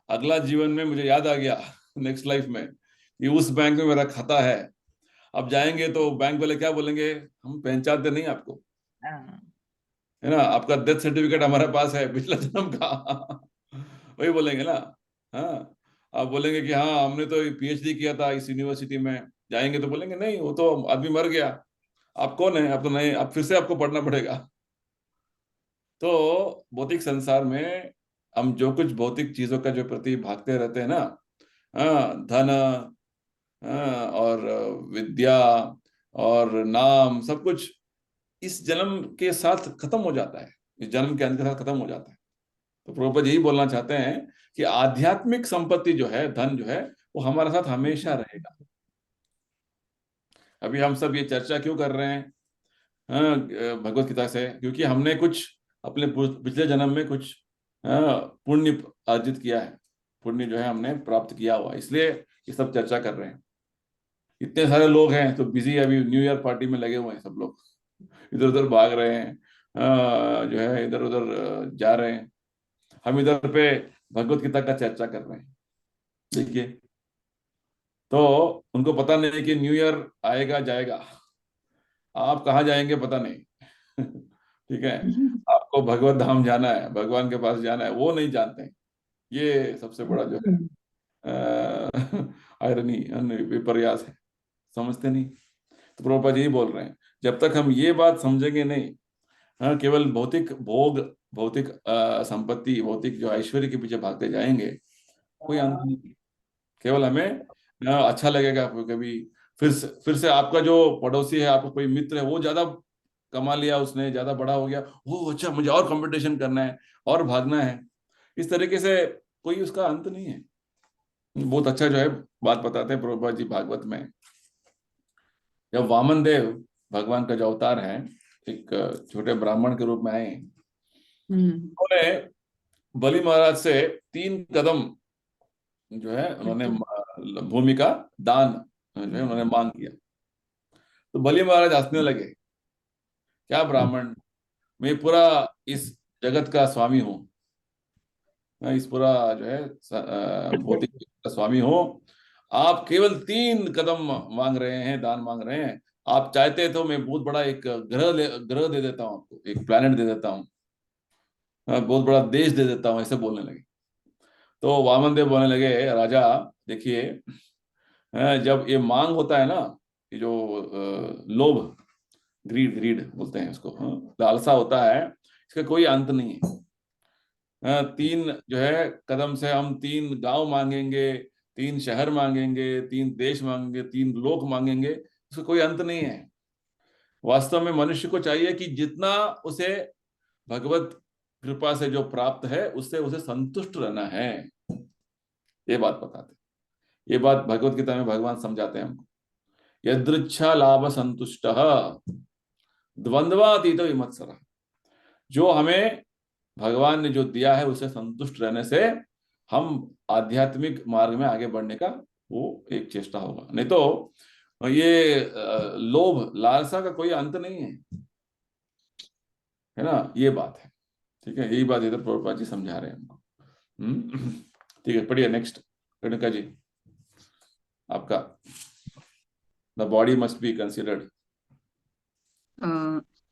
अगला जीवन में मुझे याद आ गया नेक्स्ट लाइफ में कि उस बैंक में मेरा खाता है। अब जाएंगे तो बैंक वाले क्या बोलेंगे, हम पहचानते नहीं आपको, हाँ। है ना, आपका डेथ सर्टिफिकेट हमारे पास है पिछला जन्म का वही बोलेंगे ना। हाँ, आप बोलेंगे कि हाँ हमने तो पीएचडी किया था इस यूनिवर्सिटी में, जाएंगे तो बोलेंगे नहीं वो तो आदमी मर गया, आप कौन है, आप तो नहीं, आप फिर से आपको पढ़ना पड़ेगा। तो भौतिक संसार में हम जो कुछ भौतिक चीजों का जो प्रति भागते रहते हैं ना, हाँ, धन, हाँ, और विद्या और नाम, सब कुछ इस जन्म के साथ खत्म हो जाता है, इस जन्म के अंत के साथ खत्म हो जाता है। तो प्रभुपाद यही बोलना चाहते हैं कि आध्यात्मिक संपत्ति जो है, धन जो है, वो हमारे साथ हमेशा रहेगा। अभी हम सब ये चर्चा क्यों कर रहे हैं, हाँ, भगवत गीता से, क्योंकि हमने कुछ अपने पिछले जन्म में कुछ पुण्य अर्जित किया है, पुण्य जो है हमने प्राप्त किया हुआ, इसलिए ये सब चर्चा कर रहे हैं। इतने सारे लोग हैं तो बिजी, अभी न्यू ईयर पार्टी में लगे हुए हैं सब लोग, इधर उधर भाग रहे हैं, जो है इधर उधर जा रहे हैं। हम इधर पे भगवत गीता का चर्चा कर रहे हैं, देखिए। तो उनको पता नहीं कि न्यू ईयर आएगा जाएगा, आप कहाँ जाएंगे पता नहीं ठीक है, आपको भगवत धाम जाना है, भगवान के पास जाना है, वो नहीं जानते हैं। ये सबसे बड़ा जो है आयरनी, विपर्यास है, समझते नहीं। तो प्रभुपाद यही बोल रहे हैं, जब तक हम ये बात समझेंगे नहीं, हाँ, केवल भौतिक भोग, भौतिक संपत्ति, भौतिक जो ऐश्वर्य के पीछे भागते जाएंगे, कोई अंत नहीं। केवल हमें अच्छा लगेगा कभी, फिर से आपका जो पड़ोसी है, आपका कोई मित्र है, वो ज्यादा कमा लिया, उसने ज्यादा बड़ा हो गया, वो अच्छा मुझे और कंपटीशन करना है और भागना है, इस तरीके से कोई उसका अंत नहीं है। बहुत अच्छा जो है बात बताते हैं प्रभुपाद जी भागवत में। जब वामन देव भगवान का जो अवतार है, एक छोटे ब्राह्मण के रूप में आए, उन्होंने बलि महाराज से 3 कदम जो है उन्होंने भूमि का दान जो है उन्होंने मांग किया। तो बलि महाराज हंसने लगे, क्या ब्राह्मण, मैं पूरा इस जगत का स्वामी हूँ, मैं इस पूरा जो है भौतिक का स्वामी हूँ, आप केवल 3 कदम मांग रहे हैं, दान मांग रहे हैं, आप चाहते तो मैं बहुत बड़ा एक ग्रह दे देता हूँ आपको, एक प्लेनेट दे देता हूँ, बहुत बड़ा देश दे देता हूँ, ऐसे बोलने लगे। तो वामन देव बोलने लगे, राजा देखिए, जब ये मांग होता है ना, ये जो लोभ, ग्रीड ग्रीड बोलते हैं उसको, लालसा होता है, इसका कोई अंत नहीं है। 3 जो है कदम से हम 3 गांव मांगेंगे, 3 शहर मांगेंगे, 3 देश मांगेंगे, 3 लोक मांगेंगे, इसका कोई अंत नहीं है। वास्तव में मनुष्य को चाहिए कि जितना उसे भगवत कृपा से जो प्राप्त है, उससे उसे संतुष्ट रहना है। ये बात बताते, ये बात भगवत गीता में भगवान समझाते हैं हमको। यदृच्छा लाभ संतुष्ट द्वंद्वातीत विमत्सरः, जो हमें भगवान ने जो दिया है उससे संतुष्ट रहने से हम आध्यात्मिक मार्ग में आगे बढ़ने का वो एक चेष्टा होगा। नहीं तो ये लोभ लालसा का कोई अंत नहीं है ना, ये बात है। ठीक है, यही बात इधर प्रभुपाद जी समझा रहे हैं हमको। ठीक है, पढ़िए नेक्स्ट रेणुका जी, आपका the body must be considered.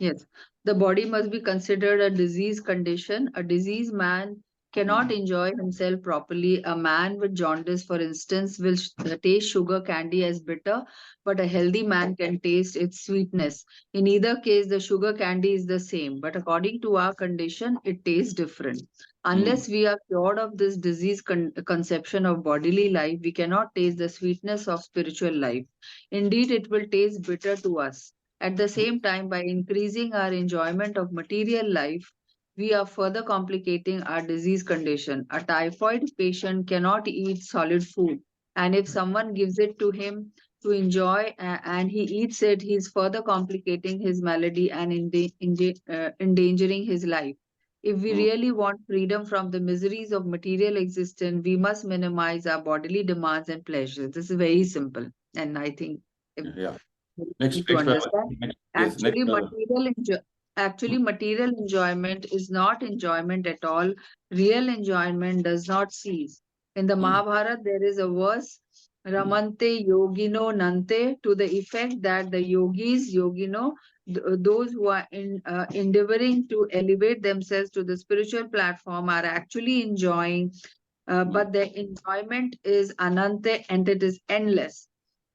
Yes, the body must be considered a disease condition. A diseased man cannot enjoy himself properly. A man with jaundice, for instance, will taste sugar candy as bitter, but a healthy man can taste its sweetness. In either case, the sugar candy is the same, but according to our condition, it tastes different. Unless we are cured of this disease conception of bodily life, we cannot taste the sweetness of spiritual life. Indeed, it will taste bitter to us. At the same time, by increasing our enjoyment of material life, we are further complicating our disease condition. A typhoid patient cannot eat solid food. And if someone gives it to him to enjoy and he eats it, he's further complicating his malady and endangering his life. If we really want freedom from the miseries of material existence, we must minimize our bodily demands and pleasures. This is very simple, and I think Yeah. we Next, need to next level. understand. Yes, next Actually, level. material enjoyment is not enjoyment at all. Real enjoyment does not cease. In the Mahabharata, there is a verse, Ramante Yogino Nante, to the effect that the yogis, those who are endeavoring to elevate themselves to the spiritual platform are actually enjoying, but their enjoyment is anante and it is endless.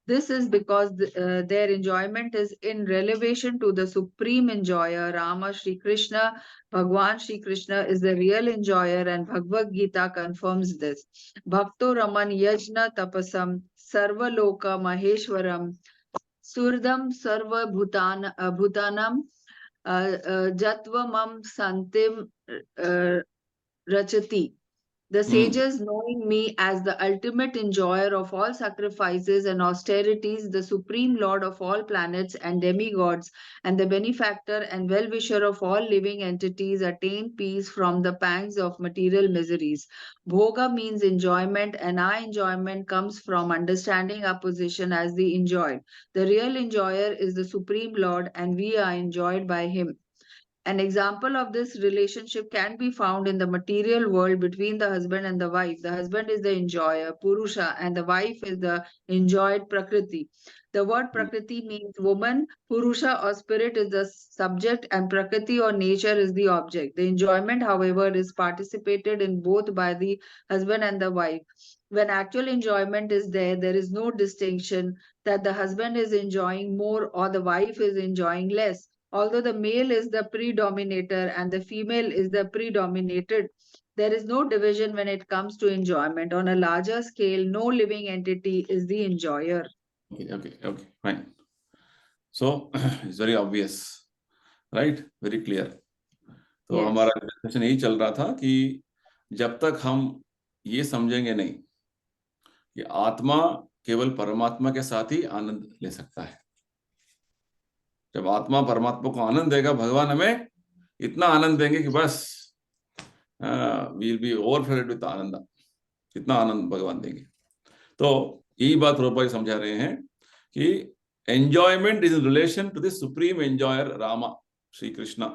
This is because their enjoyment is in relation to the supreme enjoyer, Rama Shri Krishna. Bhagwan Shri Krishna is the real enjoyer, and Bhagavad Gita confirms this. Bhakto Raman Yajna Tapasam Sarvaloka Maheshwaram Surdam Sarva Bhutanam Jatvamam Santim Rachati. The sages, knowing me as the ultimate enjoyer of all sacrifices and austerities, the supreme lord of all planets and demigods, and the benefactor and well-wisher of all living entities, attain peace from the pangs of material miseries. Bhoga means enjoyment, and our enjoyment comes from understanding our position as the enjoyed. The real enjoyer is the supreme lord, and we are enjoyed by him. An example of this relationship can be found in the material world between the husband and the wife. The husband is the enjoyer, Purusha, and the wife is the enjoyed, Prakriti. The word Prakriti means woman, Purusha or spirit is the subject, and Prakriti or nature is the object. The enjoyment, however, is participated in both by the husband and the wife. When actual enjoyment is there, there is no distinction that the husband is enjoying more or the wife is enjoying less. Although the male is the predominator and the female is the predominated, there is no division when it comes to enjoyment. On a larger scale, no living entity is the enjoyer. Okay, fine. So it's very obvious, right? Very clear. तो Yes. हमारा discussion यही चल रहा था कि जब तक हम ये समझेंगे नहीं कि आत्मा केवल परमात्मा के साथ ही आनंद ले सकता है, जब आत्मा परमात्मा को आनंद देगा, भगवान हमें इतना आनंद देंगे कि बस वील बी ओवरफ्लोडेड विद आनंद, इतना आनंद भगवान देंगे। तो यही बात प्रभुपाद जी समझा रहे हैं कि enjoyment is in relation to the supreme enjoyer Rama Shri Krishna.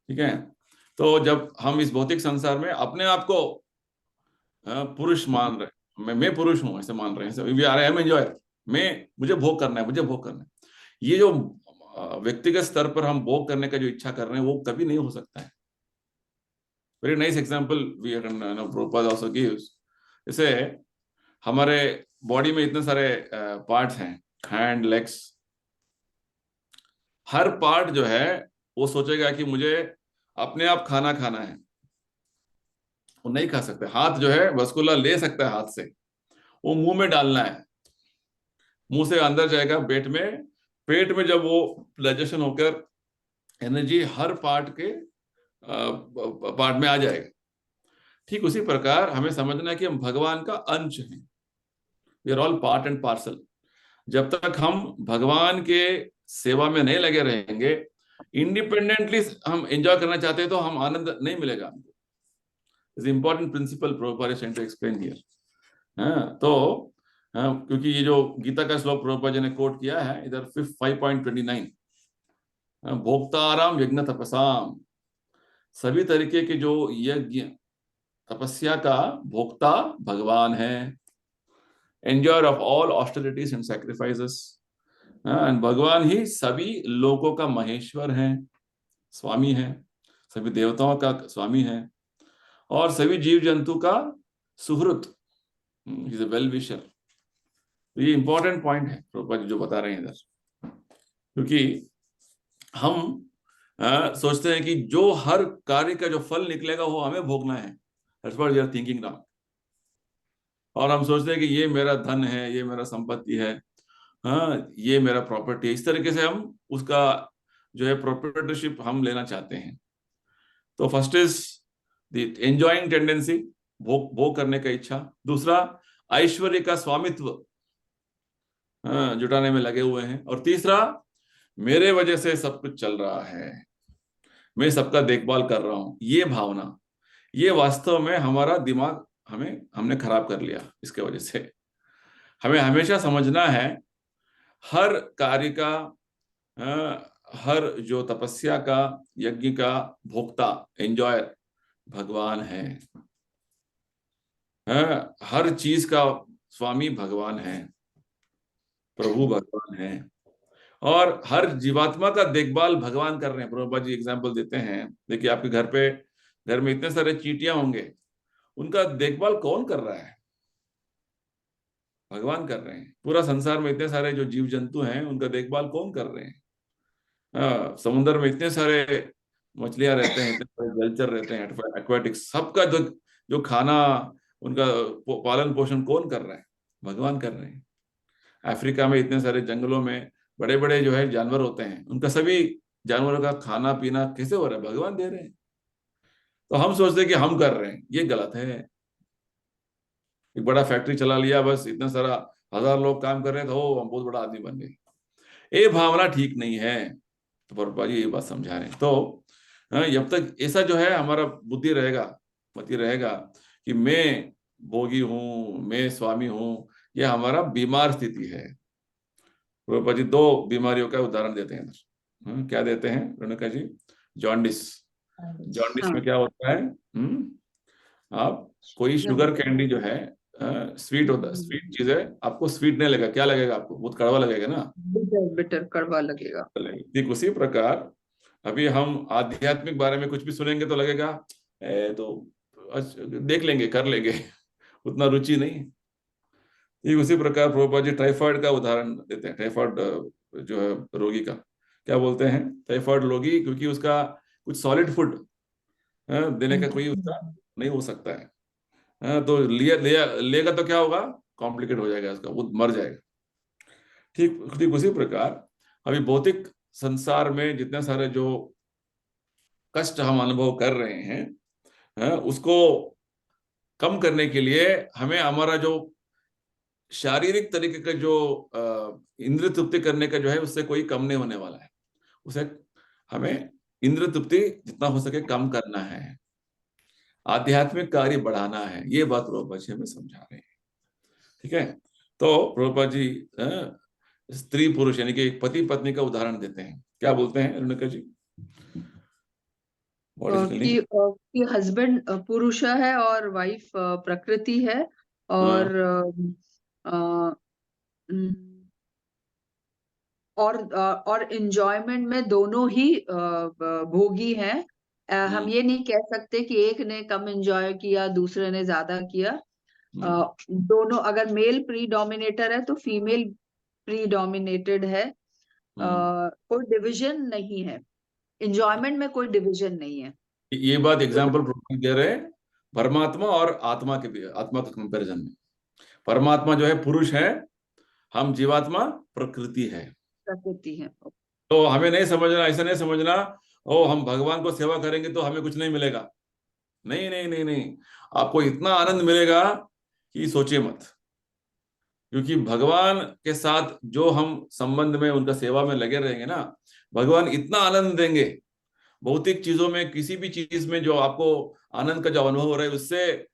ठीक है, तो जब हम इस भौतिक संसार में अपने आप को पुरुष मान रहे, मैं पुरुष हूं ऐसे मान रहे हैं, वी आर एम एंजॉयर, मुझे भोग करना है, मुझे भोग करना है, ये जो व्यक्तिगत स्तर पर हम भोग करने का जो इच्छा कर रहे हैं वो कभी नहीं हो सकता है। Very nice example we Prabhupada also gives. जैसे हमारे बॉडी में इतने सारे पार्ट्स हैं, हैंड, लेग्स, हर पार्ट जो है वो सोचेगा कि मुझे अपने आप खाना खाना है, वो नहीं खा सकते। हाथ जो है रसगुल्ला ले सकता है, हाथ से वो मुंह में डालना है, मुंह से अंदर जाएगा पेट में जब वो डाइजेशन होकर एनर्जी हर पार्ट में आ जाएगा। ठीक उसी प्रकार हमें समझना है कि हम भगवान का अंश हैं, we are all part and parcel. जब तक हम भगवान के सेवा में नहीं लगे रहेंगे, इंडिपेंडेंटली हम एंजॉय करना चाहते हैं तो हम आनंद नहीं मिलेगा हमको। Is important principle Prabhupada is trying to explain here. तो क्योंकि ये जो गीता का श्लोक प्रभुपाद जी ने कोट किया है इधर 5.29, भोक्ताराम यज्ञ तपसाम, सभी तरीके के जो यज्ञ तपस्या का भोक्ता भगवान है, enjoyer of all austerities and sacrifices, and भगवान ही सभी लोगों का महेश्वर है, स्वामी है, सभी देवताओं का स्वामी है और सभी जीव जंतु का सुहृत, इज अ वेल विशर। तो ये इंपॉर्टेंट पॉइंट है प्रभुपाद जी जो बता रहे हैं इधर, क्योंकि हम सोचते हैं कि जो हर कार्य का जो फल निकलेगा वो हमें भोगना है, that's what we are thinking now. और हम सोचते हैं कि ये मेरा धन है, ये मेरा संपत्ति है, ये मेरा प्रॉपर्टी है, इस तरीके से हम उसका जो है प्रोप्राइटरशिप हम लेना चाहते हैं। तो first is the enjoying tendency, भोग करने का इच्छा। दूसरा ऐश्वर्य का स्वामित्व जुटाने में लगे हुए हैं। और तीसरा, मेरे वजह से सब कुछ चल रहा है, मैं सबका देखभाल कर रहा हूं, ये भावना, ये वास्तव में हमारा दिमाग हमने खराब कर लिया। इसके वजह से हमें हमेशा समझना है, हर कार्य का, हर जो तपस्या का, यज्ञ का भोक्ता, एंजॉयर भगवान है। हर चीज का स्वामी भगवान है, प्रभु भगवान है, और हर जीवात्मा का देखभाल भगवान कर रहे हैं। प्रभुपाद जी एग्जाम्पल देते हैं, देखिए आपके घर में इतने सारे चींटियां होंगे, उनका देखभाल कौन कर रहा है? भगवान कर रहे हैं। पूरा संसार में इतने सारे जो जीव जंतु हैं, उनका देखभाल कौन कर रहे हैं? समुद्र में इतने सारे मछलियां रहते हैं, इतने सारे जलचर रहते हैं, एक्वाटिक्स, सबका जो खाना, उनका पालन पोषण कौन कर रहा है? भगवान कर रहे हैं। अफ्रीका में इतने सारे जंगलों में बड़े बड़े जो है जानवर होते हैं, उनका सभी जानवरों का खाना पीना कैसे हो रहा है? भगवान दे रहे हैं। तो हम सोचते हैं कि हम कर रहे हैं, ये गलत है। एक बड़ा फैक्ट्री चला लिया, बस इतना सारा 1000 लोग काम कर रहे हैं, तो हम बहुत बड़ा आदमी बन गए। ये भावना ठीक नहीं है। तो प्रभुपाद जी ये बात समझा रहे हैं। तो जब तक ऐसा जो है हमारा बुद्धि रहेगा, मति रहेगा कि मैं भोगी हूं, मैं स्वामी हूं, यह हमारा बीमार स्थिति है। प्रभुपाद जी 2 बीमारियों का उदाहरण देते हैं। क्या देते हैं रेणुका जी? जॉन्डिस। जॉन्डिस में क्या होता है? आप कोई शुगर कैंडी जो है, स्वीट होता है, स्वीट चीज है, आपको स्वीट नहीं लगेगा। क्या लगेगा आपको? बहुत कड़वा लगेगा ना, बिटर कड़वा लगेगा। ठीक उसी प्रकार अभी हम आध्यात्मिक बारे में कुछ भी सुनेंगे तो लगेगा तो देख लेंगे, कर लेंगे, उतना रुचि नहीं। ठीक उसी प्रकार प्रभुपाद जी टाइफाइड का उदाहरण देते हैं। टाइफाइड जो है रोगी का, क्या बोलते हैं? टाइफाइड रोगी, क्योंकि उसका कुछ सॉलिड फूड देने का कोई उसका नहीं हो सकता है, तो लेगा तो क्या होगा? कॉम्प्लिकेट हो जाएगा उसका, वो मर जाएगा। ठीक ठीक उसी प्रकार अभी भौतिक संसार में जितने सारे जो कष्ट हम अनुभव कर रहे हैं, उसको कम करने के लिए हमें हमारा जो शारीरिक तरीके का जो इंद्र तृप्ति करने का जो है, उससे कोई कम नहीं होने वाला है। उसे हमें इंद्र तृप्ति जितना हो सके कम करना है, आध्यात्मिक कार्य बढ़ाना है। ये बात प्रभुपाद जी हमें समझा रहे हैं। ठीक है, तो प्रभुपाद जी स्त्री पुरुष यानी कि एक पति पत्नी का उदाहरण देते हैं। क्या बोलते हैं रेणुका जी? कि हस्बैंड पुरुष है और वाइफ प्रकृति है, और और एंजॉयमेंट में दोनों ही भोगी हैं। हम ये नहीं कह सकते कि एक ने कम एंजॉय किया, दूसरे ने ज्यादा किया। दोनों, अगर मेल प्रीडोमिनेटर है तो फीमेल प्रीडोमिनेटेड है। कोई डिवीजन नहीं है, एंजॉयमेंट में कोई डिवीजन नहीं है। ये बात एग्जाम्पल दे रहे हैं परमात्मा और आत्मा का कंपैरिजन में। परमात्मा जो है पुरुष है, हम जीवात्मा प्रकृति है। तो हमें नहीं समझना, ऐसा नहीं समझना ओ हम भगवान को सेवा करेंगे तो हमें कुछ नहीं मिलेगा। नहीं नहीं नहीं नहीं, आपको इतना आनंद मिलेगा कि सोचिए मत। क्योंकि भगवान के साथ जो हम संबंध में, उनका सेवा में लगे रहेंगे ना, भगवान इतना आनंद देंगे। भौतिक चीजों में, किसी भी चीज में जो आपको आनंद का जो अनुभव हो रहा है, उससे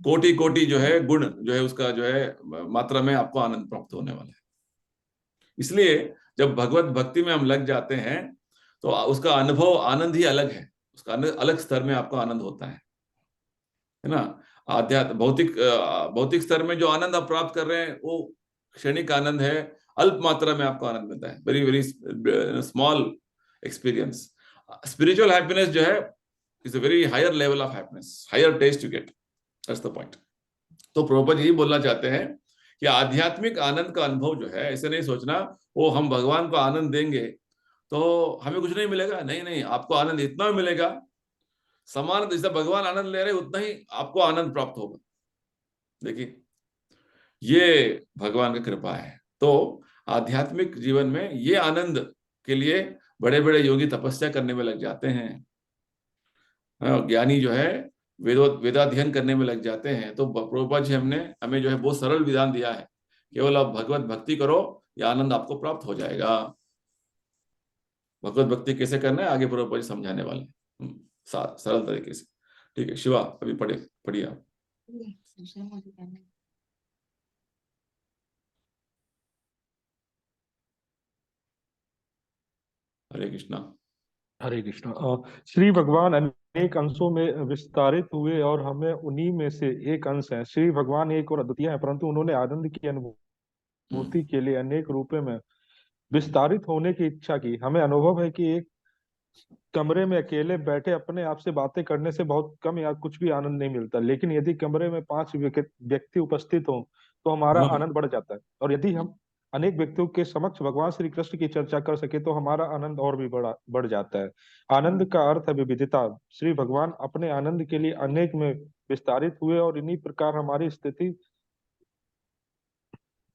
कोटि कोटि जो है गुण जो है, उसका जो है मात्रा में आपको आनंद प्राप्त होने वाला है। इसलिए जब भगवत भक्ति में हम लग जाते हैं तो उसका अनुभव, आनंद ही अलग है। उसका अलग स्तर में आपको आनंद होता है ना। आध्यात्म भौतिक स्तर में जो आनंद आप प्राप्त कर रहे हैं वो क्षणिक आनंद है, अल्प मात्रा में आपको आनंद मिलता है, very very small experience. Spiritual happiness जो है is a very higher level of happiness, higher taste you get, that's the point. तो प्रभुपाद यही बोलना चाहते हैं कि आध्यात्मिक आनंद का अनुभव जो है, ऐसे नहीं सोचना वो हम भगवान को आनंद देंगे तो हमें कुछ नहीं मिलेगा। नहीं नहीं, आपको आनंद इतना मिलेगा, समान जैसे भगवान आनंद ले रहे उतना ही आपको आनंद प्राप्त होगा। देखिए, ये भगवान की कृपा है। तो आध्यात्मिक जीवन में ये आनंद के लिए बड़े बड़े योगी तपस्या करने में लग जाते हैं। ज्ञानी जो है वेदाध्ययन करने में लग जाते हैं, तो प्रभुपाद जी हमने हमें जो है बहुत सरल विधान दिया है, केवल आप भगवत भक्ति करो, या आनंद आपको प्राप्त हो जाएगा। भगवत भक्ति कैसे करना है आगे प्रभुपाद जी समझाने वाले हैं, सरल तरीके से। ठीक है शिवा, अभी पढ़िए आप। हरे कृष्णा। हरे कृष्णा। श्री भगवान अनेक अंशों में विस्तारित हुए और हमें उन्हीं में से एक अंश है। श्री भगवान एक और अद्वितीय है, परंतु उन्होंने आनंद की अनुभूति के लिए अनेक रूपों में विस्तारित होने की इच्छा की। हमें अनुभव है कि एक कमरे में अकेले बैठे अपने आप से बातें करने से बहुत कम या कुछ भी आनंद नहीं मिलता, लेकिन यदि कमरे में 5 व्यक्ति उपस्थित हों तो हमारा हाँ। आनंद बढ़ जाता है। और यदि हम अनेक व्यक्तियों के समक्ष भगवान श्री कृष्ण की चर्चा कर सके तो हमारा आनंद और भी बढ़ जाता है। आनंद का अर्थ है विविधता। श्री भगवान अपने आनंद के लिए अनेक में विस्तारित हुए और इन्हीं प्रकार हमारी स्थिति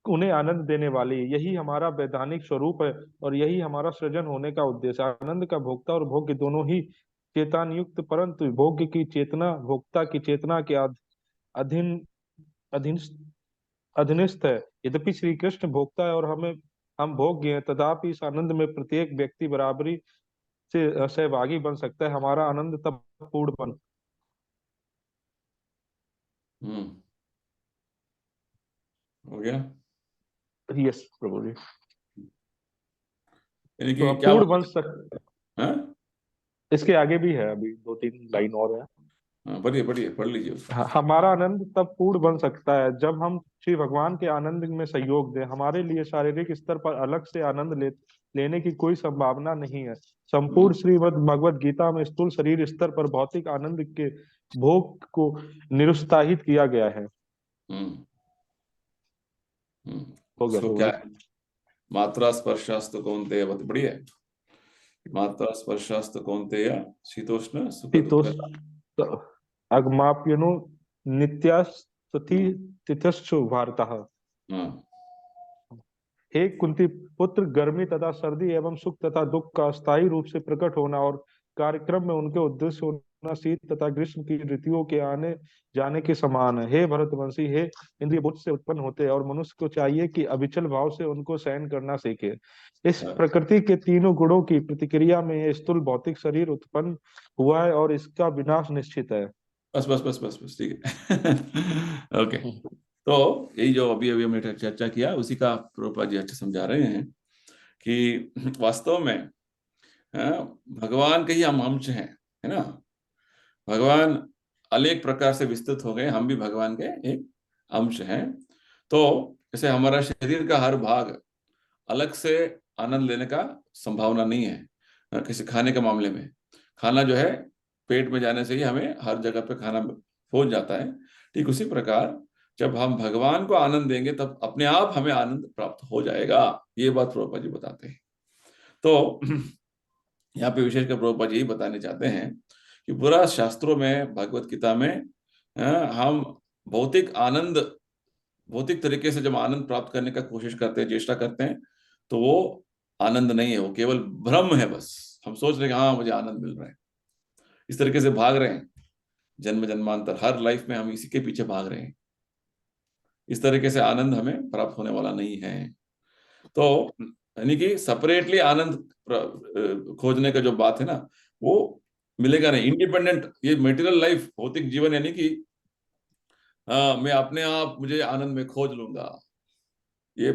उन्हें आनंद देने वाली। यही हमारा वैधानिक स्वरूप है और यही हमारा सृजन होने का उद्देश्य है। आनंद का भोक्ता और भोग्य दोनों ही चेतनायुक्त, परंतु भोग्य की चेतना भोक्ता की चेतना के अधीन अधीन अधीनस्थ है। यद्यपि श्री कृष्ण भोक्ता है और हम भोग्य हैं, तथापि इस आनंद में प्रत्येक व्यक्ति बराबरी से सहभागी बन सकता है। हमारा आनंद तब पूर्ण बन। हो गया। यस प्रभु जी। यानी तो कि अब क्या पूर्ण बन सकता। हाँ? इसके आगे भी है, अभी 2-3 लाइन और है। हाँ, पढ़िए पढ़िए, पढ़ लीजिए उसको। हमारा आनंद तब पूर्ण बन सकता है जब हम श्री भगवान के आनंद में सहयोग दें। हमारे लिए शारीरिक स्तर पर अलग से आनंद लेने की कोई संभावना नहीं है। संपूर्ण श्रीमद् भगवद गीता में स्थूल शरीर स्तर पर भौतिक आनंद के भोग को निरुत्साहित किया गया है। हो गया उसको प्रभु क्या जी। है? मात्रा स्पर्शास्तु कौन्तेय, बढ़िया है। मात्रा स्पर्शास्तु कौन्तेय शीतोष्ण सुख दुख। अगमाप्यनो नित्यास्तुति तिथश्चु भारतः। हाँ। हे कुंती पुत्र, गर्मी तथा सर्दी एवं सुख तथा दुख का स्थायी रूप से प्रकट होना और कार्यक्रम में उनके उद्देश्य होना शीत तथा ग्रीष्म की ऋतुओं के आने जाने के समान है। हे भरतवंशी, हे इंद्रिय बुद्धि से उत्पन्न होते हैं और मनुष्य को चाहिए कि अविचल भाव से उनको सहन करना सीखे। इस प्रकृति के तीनों गुणों की प्रतिक्रिया में यह स्थूल भौतिक शरीर उत्पन्न हुआ है और इसका विनाश निश्चित है। बस बस बस बस बस, ठीक है। ओके। तो यही जो अभी अभी हमने चर्चा किया उसी का प्रभुपाद जी अच्छे समझा रहे हैं कि वास्तव में भगवान के ही हम अंश हैं, है ना। भगवान अनेक प्रकार से विस्तृत हो गए, हम भी भगवान के एक अंश हैं। तो जैसे हमारा शरीर का हर भाग अलग से आनंद लेने का संभावना नहीं है। किसी खाने के मामले में खाना जो है पेट में जाने से ही हमें हर जगह पे खाना पहुंच जाता है। ठीक उसी प्रकार जब हम भगवान को आनंद देंगे तब अपने आप हमें आनंद प्राप्त हो जाएगा। ये बात प्रभुपाद जी बताते हैं। तो यहाँ पे विशेषकर प्रभुपाद जी यही बताने चाहते हैं कि पूरा शास्त्रों में भगवत गीता में हम भौतिक तरीके से जब आनंद प्राप्त करने का कोशिश करते हैं, चेष्टा करते हैं, तो वो आनंद नहीं है, वो केवल भ्रम है। बस हम सोच रहे हैं हाँ मुझे आनंद मिल रहा है, इस तरीके से भाग रहे हैं। जन्म जन्मांतर हर लाइफ में हम इसी के पीछे भाग रहे हैं। इस तरीके से आनंद हमें प्राप्त होने वाला नहीं है। तो यानी कि सेपरेटली आनंद खोजने का जो बात है ना, वो मिलेगा नहीं। इंडिपेंडेंट ये मटेरियल लाइफ, भौतिक जीवन, यानी कि मैं अपने आप मुझे आनंद में खोज लूंगा, ये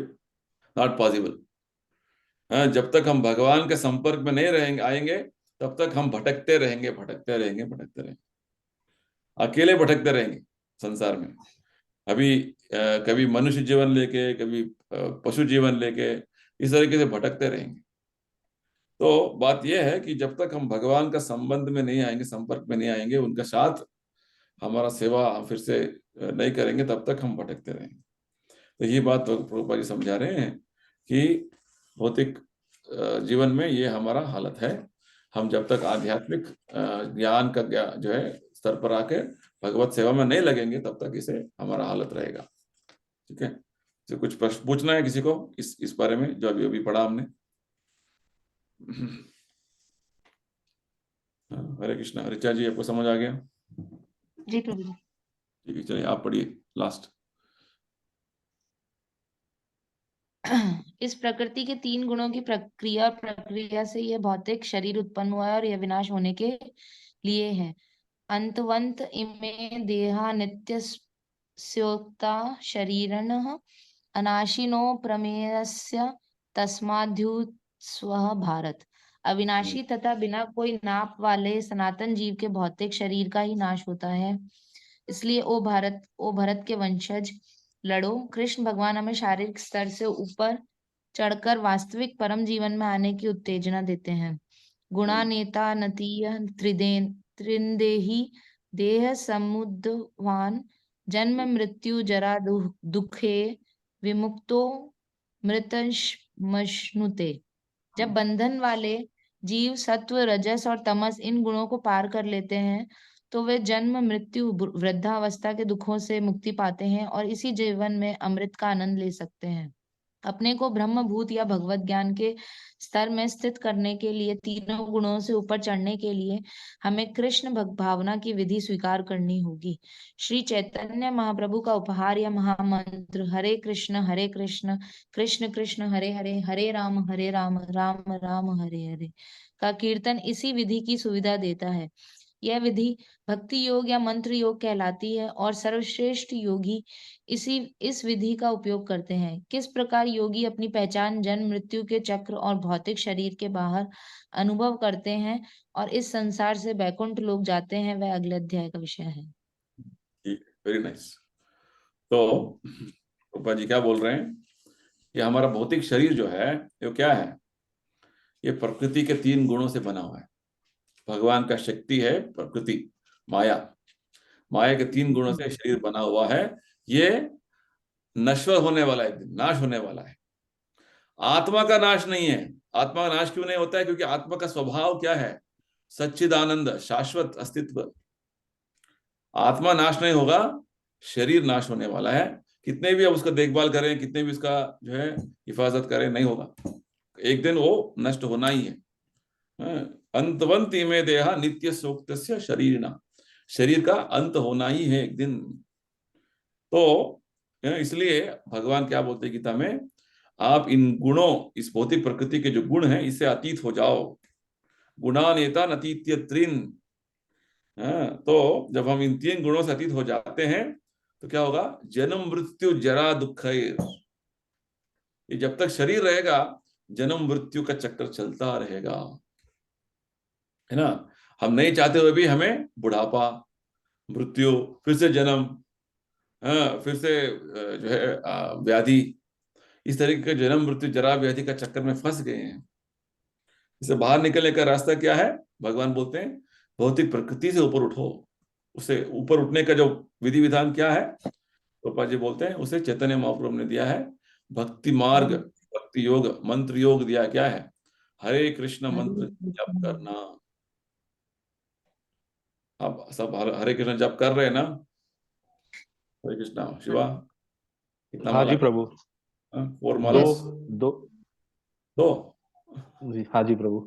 नॉट पॉसिबल। जब तक हम भगवान के संपर्क में नहीं रहेंगे आएंगे तब तक हम भटकते रहेंगे, भटकते रहेंगे, भटकते रहेंगे, अकेले भटकते रहेंगे संसार में। अभी कभी मनुष्य जीवन लेके, कभी पशु जीवन लेके, इस तरीके से भटकते रहेंगे। तो बात यह है कि जब तक हम भगवान का संबंध में नहीं आएंगे, संपर्क में नहीं आएंगे, उनका साथ हमारा सेवा हम फिर से नहीं करेंगे, तब तक हम भटकते रहेंगे। तो ये बात प्रभुपाद जी समझा रहे हैं कि भौतिक जीवन में ये हमारा हालत है। हम जब तक आध्यात्मिक ज्ञान का जो है स्तर पर आके भगवत सेवा में नहीं लगेंगे तब तक इसे हमारा हालत रहेगा। ठीक है। तो कुछ प्रश्न पूछना है किसी को इस बारे में जो अभी अभी पढ़ा हमने? हरे कृष्णा। ऋचा जी, आपको समझ आ गया? जी प्रभु जी। ठीक है, चलिए आप पढ़िए लास्ट। इस प्रकृति के 3 गुणों की प्रक्रिया से यह भौतिक शरीर उत्पन्न हुआ है और यह विनाश होने के लिए है। अंतवंत इमे देहा नित्य स्योक्ता शरीरिणः अनाशिनो प्रमेयस्य तस्माद्युत्स्वः भारत। अविनाशी तथा बिना कोई नाप वाले सनातन जीव के भौतिक शरीर का ही नाश होता है। इसलिए ओ भरत के वंशज, लड़ो। कृष्ण भगवान हमें शारीरिक स्तर से ऊपर चढ़कर वास्तविक परम जीवन में आने की उत्तेजना देते हैं। गुणानेता नतीय त्रिदेही देह समुद्भवान जन्म मृत्यु जरा दुखे विमुक्तो मृतश्मश्नुते। जब बंधन वाले जीव सत्व, रजस और तमस इन गुणों को पार कर लेते हैं तो वे जन्म मृत्यु वृद्धावस्था के दुखों से मुक्ति पाते हैं और इसी जीवन में अमृत का आनंद ले सकते हैं। अपने को ब्रह्म भूत या भगवत ज्ञान के स्तर में स्थित करने के लिए, तीनों गुणों से ऊपर चढ़ने के लिए हमें कृष्ण भावना की विधि स्वीकार करनी होगी। श्री चैतन्य महाप्रभु का उपहार या महामंत्र हरे कृष्ण कृष्ण कृष्ण हरे हरे, हरे राम राम राम हरे हरे का कीर्तन इसी विधि की सुविधा देता है। यह विधि भक्ति योग या मंत्र योग कहलाती है और सर्वश्रेष्ठ योगी इस विधि का उपयोग करते हैं। किस प्रकार योगी अपनी पहचान जन्म मृत्यु के चक्र और भौतिक शरीर के बाहर अनुभव करते हैं और इस संसार से बैकुंठ लोग जाते हैं, वह अगले अध्याय का विषय है। Very nice. तो रूपा जी क्या बोल रहे हैं, ये हमारा भौतिक शरीर जो है ये क्या है, ये प्रकृति के 3 गुणों से बना हुआ है। भगवान का शक्ति है प्रकृति, माया, माया के 3 गुणों से शरीर बना हुआ है। ये नश्वर होने वाला है, एक दिन नाश होने वाला है। आत्मा का नाश नहीं है। आत्मा का नाश क्यों नहीं होता है? क्योंकि आत्मा का स्वभाव क्या है? सच्चिदानंद, शाश्वत अस्तित्व। आत्मा नाश नहीं होगा, शरीर नाश होने वाला है। कितने भी अब उसका देखभाल करें, कितने भी उसका जो है हिफाजत करें, नहीं होगा। एक दिन वो नष्ट होना ही है। अंतवंत इमे देहा नित्य सोक्तस्य शरीरिणा, शरीर का अंत होना ही है एक दिन। तो इसलिए भगवान क्या बोलते हैं गीता में, आप इन गुणों, इस भौतिक प्रकृति के जो गुण हैं, इससे अतीत हो जाओ। गुणानेता नतीत्य त्रिन। तो जब हम इन 3 गुणों से अतीत हो जाते हैं तो क्या होगा? जन्म मृत्यु जरा दुख, ये जब तक शरीर रहेगा जन्म मृत्यु का चक्कर चलता रहेगा, है ना। हम नहीं चाहते हुए भी हमें बुढ़ापा, मृत्यु, फिर से जन्म, फिर से जो है व्याधि, इस तरीके के जन्म मृत्यु जरा व्याधि का चक्कर में फंस गए हैं। इससे बाहर निकलने का रास्ता क्या है? भगवान बोलते हैं भौतिक प्रकृति से ऊपर उठो। उसे ऊपर उठने का जो विधि विधान क्या है, गोपाल जी बोलते हैं उसे चैतन्य महाप्रभु ने दिया है। भक्ति मार्ग, भक्ति योग, मंत्र योग दिया। क्या है? हरे कृष्ण मंत्र जप करना। आप सब हरे कृष्ण जप कर रहे हैं ना? हरे कृष्णा शिवा, कितना हाँ माला? जी प्रभु। 4 माला? दो। 2 जी हाँ जी प्रभु।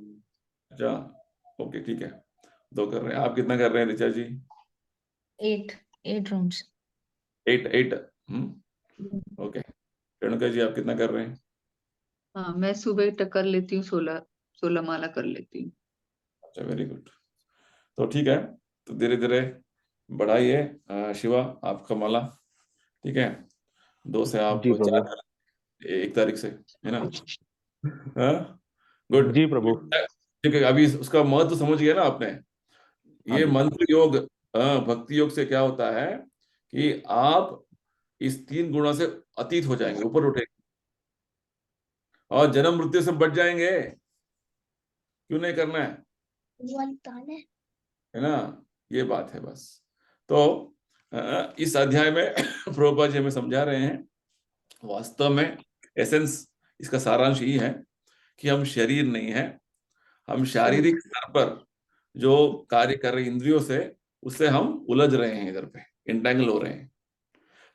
अच्छा, ओके, ठीक है, 2 कर रहे हैं। आप कितना कर रहे हैं ऋचा जी? 8 राउंड्स। 8 ओके। रेणुका जी आप कितना कर रहे हैं? हाँ, मैं सुबह तक कर लेती हूँ, 16 माला कर लेती हूँ। अच्छा, वेरी गुड। तो ठीक है, तो धीरे धीरे बढ़ाइए। शिवा आपका माला, ठीक है, 2 से आप जी 4 प्रभु। कर, 1 तारीख से, है ना? गुड, जी प्रभु। ठीक है। अभी उसका महत्व समझ गया ना आपने? हाँ ये जी। मंत्र योग, भक्ति योग से क्या होता है कि आप इस 3 गुणों से अतीत हो जाएंगे, ऊपर उठेंगे और जन्म मृत्यु से बच जाएंगे। क्यों नहीं करना है ना? ये बात है बस। तो इस अध्याय में प्रभुपाद जी हमें समझा रहे हैं, वास्तव में एसेंस, इसका सारांश यही है कि हम शरीर नहीं है। हम शारीरिक स्तर पर जो कार्य कर रहे इंद्रियों से, उससे हम उलझ रहे हैं, इधर पे इंटेंगल हो रहे हैं।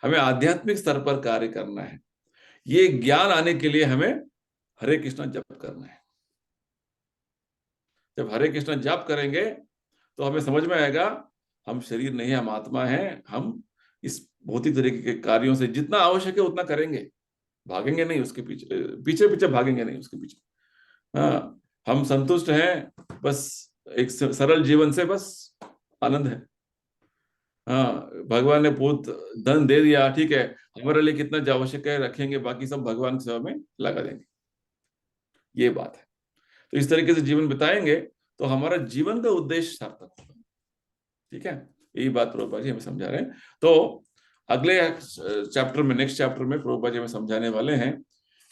हमें आध्यात्मिक स्तर पर कार्य करना है। ये ज्ञान आने के लिए हमें हरे कृष्ण जप करना है। जब हरे कृष्ण जप करेंगे तो हमें समझ में आएगा हम शरीर नहीं, हम आत्मा हैं, हम इस भौतिक तरीके के कार्यों से जितना आवश्यक है उतना करेंगे, भागेंगे नहीं उसके पीछे, पीछे पीछे भागेंगे नहीं उसके पीछे। हाँ, हम संतुष्ट हैं बस, एक सरल जीवन से बस आनंद है। हाँ, भगवान ने बहुत धन दे दिया, ठीक है, हमारे लिए कितना जो आवश्यक है रखेंगे, बाकी सब भगवान की सेवा में लगा देंगे, ये बात है। तो इस तरीके से जीवन बिताएंगे तो हमारा जीवन का उद्देश्य सार्थक होगा। ठीक है, यही बात प्रभुपाद जी हमें समझा रहे हैं। तो अगले चैप्टर में, नेक्स्ट चैप्टर में प्रभुपाद जी हमें समझाने वाले हैं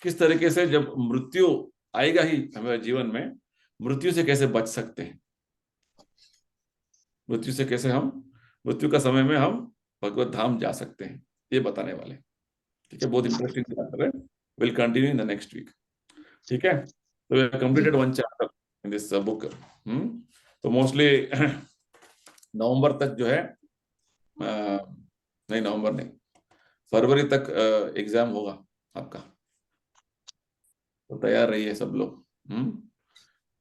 किस तरीके से जब मृत्यु आएगा ही हमारे जीवन में, मृत्यु से कैसे बच सकते हैं, मृत्यु से कैसे हम, मृत्यु का समय में हम भगवत धाम जा सकते हैं, ये बताने वाले। ठीक है, बहुत इंटरेस्टिंग चैप्टर है। Will continue in the next week. ठीक है, तो we have completed one chapter in this book. तो मोस्टली नवंबर तक जो है, नहीं नवंबर नहीं, फरवरी तक एग्जाम होगा आपका, तो तैयार रहिए सब लोग।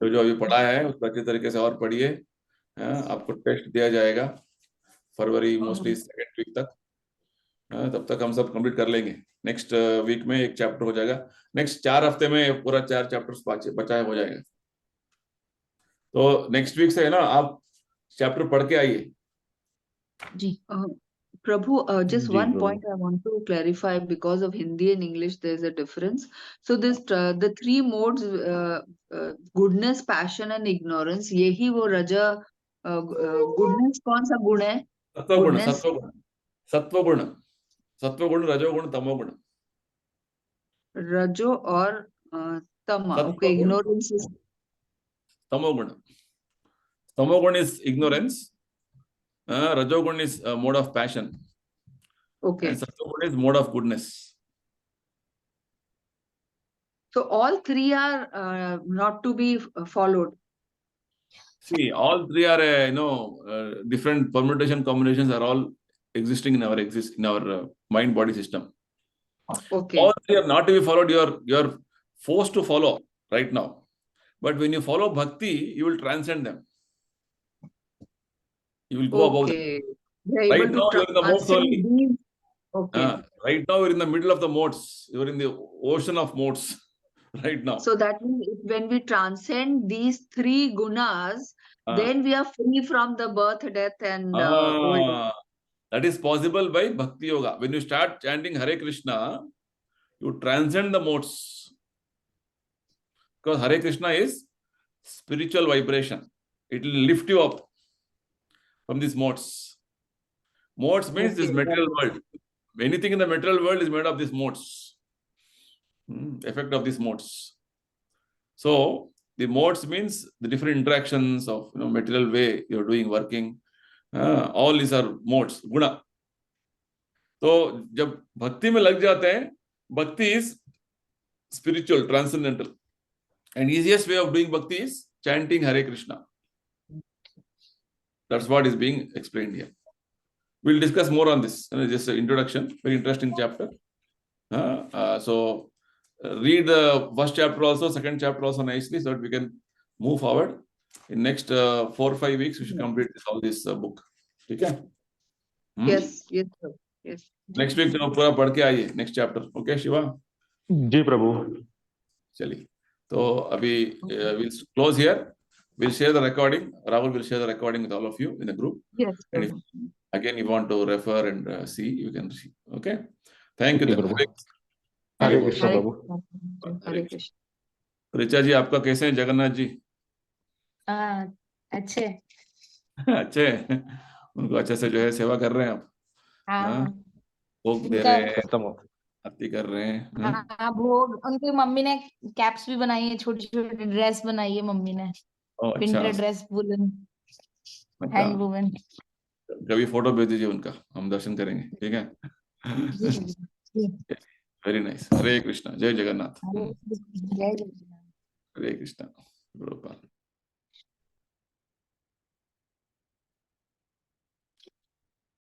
तो जो अभी पढ़ा है उसको अच्छी तरीके से और पढ़िए। आपको टेस्ट दिया जाएगा फरवरी मोस्टली सेकेंड वीक तक। तब तक हम सब कंप्लीट कर लेंगे। नेक्स्ट वीक में एक चैप्टर हो जाएगा, नेक्स्ट 4 हफ्ते में पूरा 4 चैप्टर्स बचाए हो जाएगा। तो नेक्स्ट वीक से है ना, आप चैप्टर पढ़ के आइए। जी Prabhu, just ji one Prabhu. point I want to clarify, because of Hindi and English, there's a difference. So this the 3 modes, goodness, passion and ignorance, यही वो रजा, goodness कौन सा गुण है? सत्वगुण, Goodness, सत्वगुण, सत्वगुण, सत्वगुण, रजोगुण, तमोगुण। रजो और तमा. Okay, सत्वगुण, ignorance is तमोगुण। तमोगुण is ignorance, रजोगुण is mode of passion, and okay. sattvagun is mode of goodness. So all 3 are not to be followed. See, all 3 are different permutation combinations are all existing in our mind body system. Okay. All 3 are not to be followed. You are forced to follow right now, but when you follow bhakti, you will transcend them. You will go above them. Okay. We are Right able now to you are in the modes transcend only. these. Okay. Right now you're in the middle of the modes. You're in the ocean of modes right now. So that means when we transcend these 3 gunas, Ah. then we are free from the birth, death and old. That is possible by bhakti yoga. When you start chanting Hare Krishna, you transcend the modes, because Hare Krishna is spiritual vibration. It will lift you up from these modes. Modes means this Okay. material world. Anything in the material world is made of these modes. Effect of these modes. So the modes means the different interactions of material way you're doing working. All these are modes, guna. तो जब भक्ति में लग जाते हैं, भक्ति is spiritual, transcendental, and easiest way of doing bhakti is chanting Hare Krishna. That's what is being explained here. We'll discuss more on this. Just an introduction, very interesting chapter. So read the first chapter also, second chapter also nicely, so that we can move forward. In next 4 or 5 weeks, we should complete all this book. ठीक है? Yes, yes, sir. Yes. Next week पूरा पढ़ के आइए next chapter. Okay, Shiva? जी प्रभु। चलिए, तो अभी we'll close here. We'll share the recording. Rahul will share the recording with all of you in the group. Yes. And if again you want to refer and see, you can see. Okay? Thank you. Prabhu. Hare Hare Krishna Hare Prabhu. Krishna. Hare Krishna. Richa जी, आपका कैसे हैं जगन्नाथ जी? अच्छे। अच्छे, उनको अच्छे से जो है सेवा कर रहे हैं आप? हाँ, भोग दे उनका रहे हैं, खत्म हो। आरती कर रहे हैं। हाँ भोग, उनकी मम्मी ने कैप्स भी बनाई है, छोटी छोटी ड्रेस बनाई है मम्मी ने, अच्छा, विंटर ड्रेस, वुलन, अच्छा, हैंड वुवन। कभी फोटो भेज दीजिए उनका, हम दर्शन करेंगे। ठीक है? Very nice. हरे कृष्णा, जय जगन्नाथ। जय जगन्नाथ। हरे कृष्णा।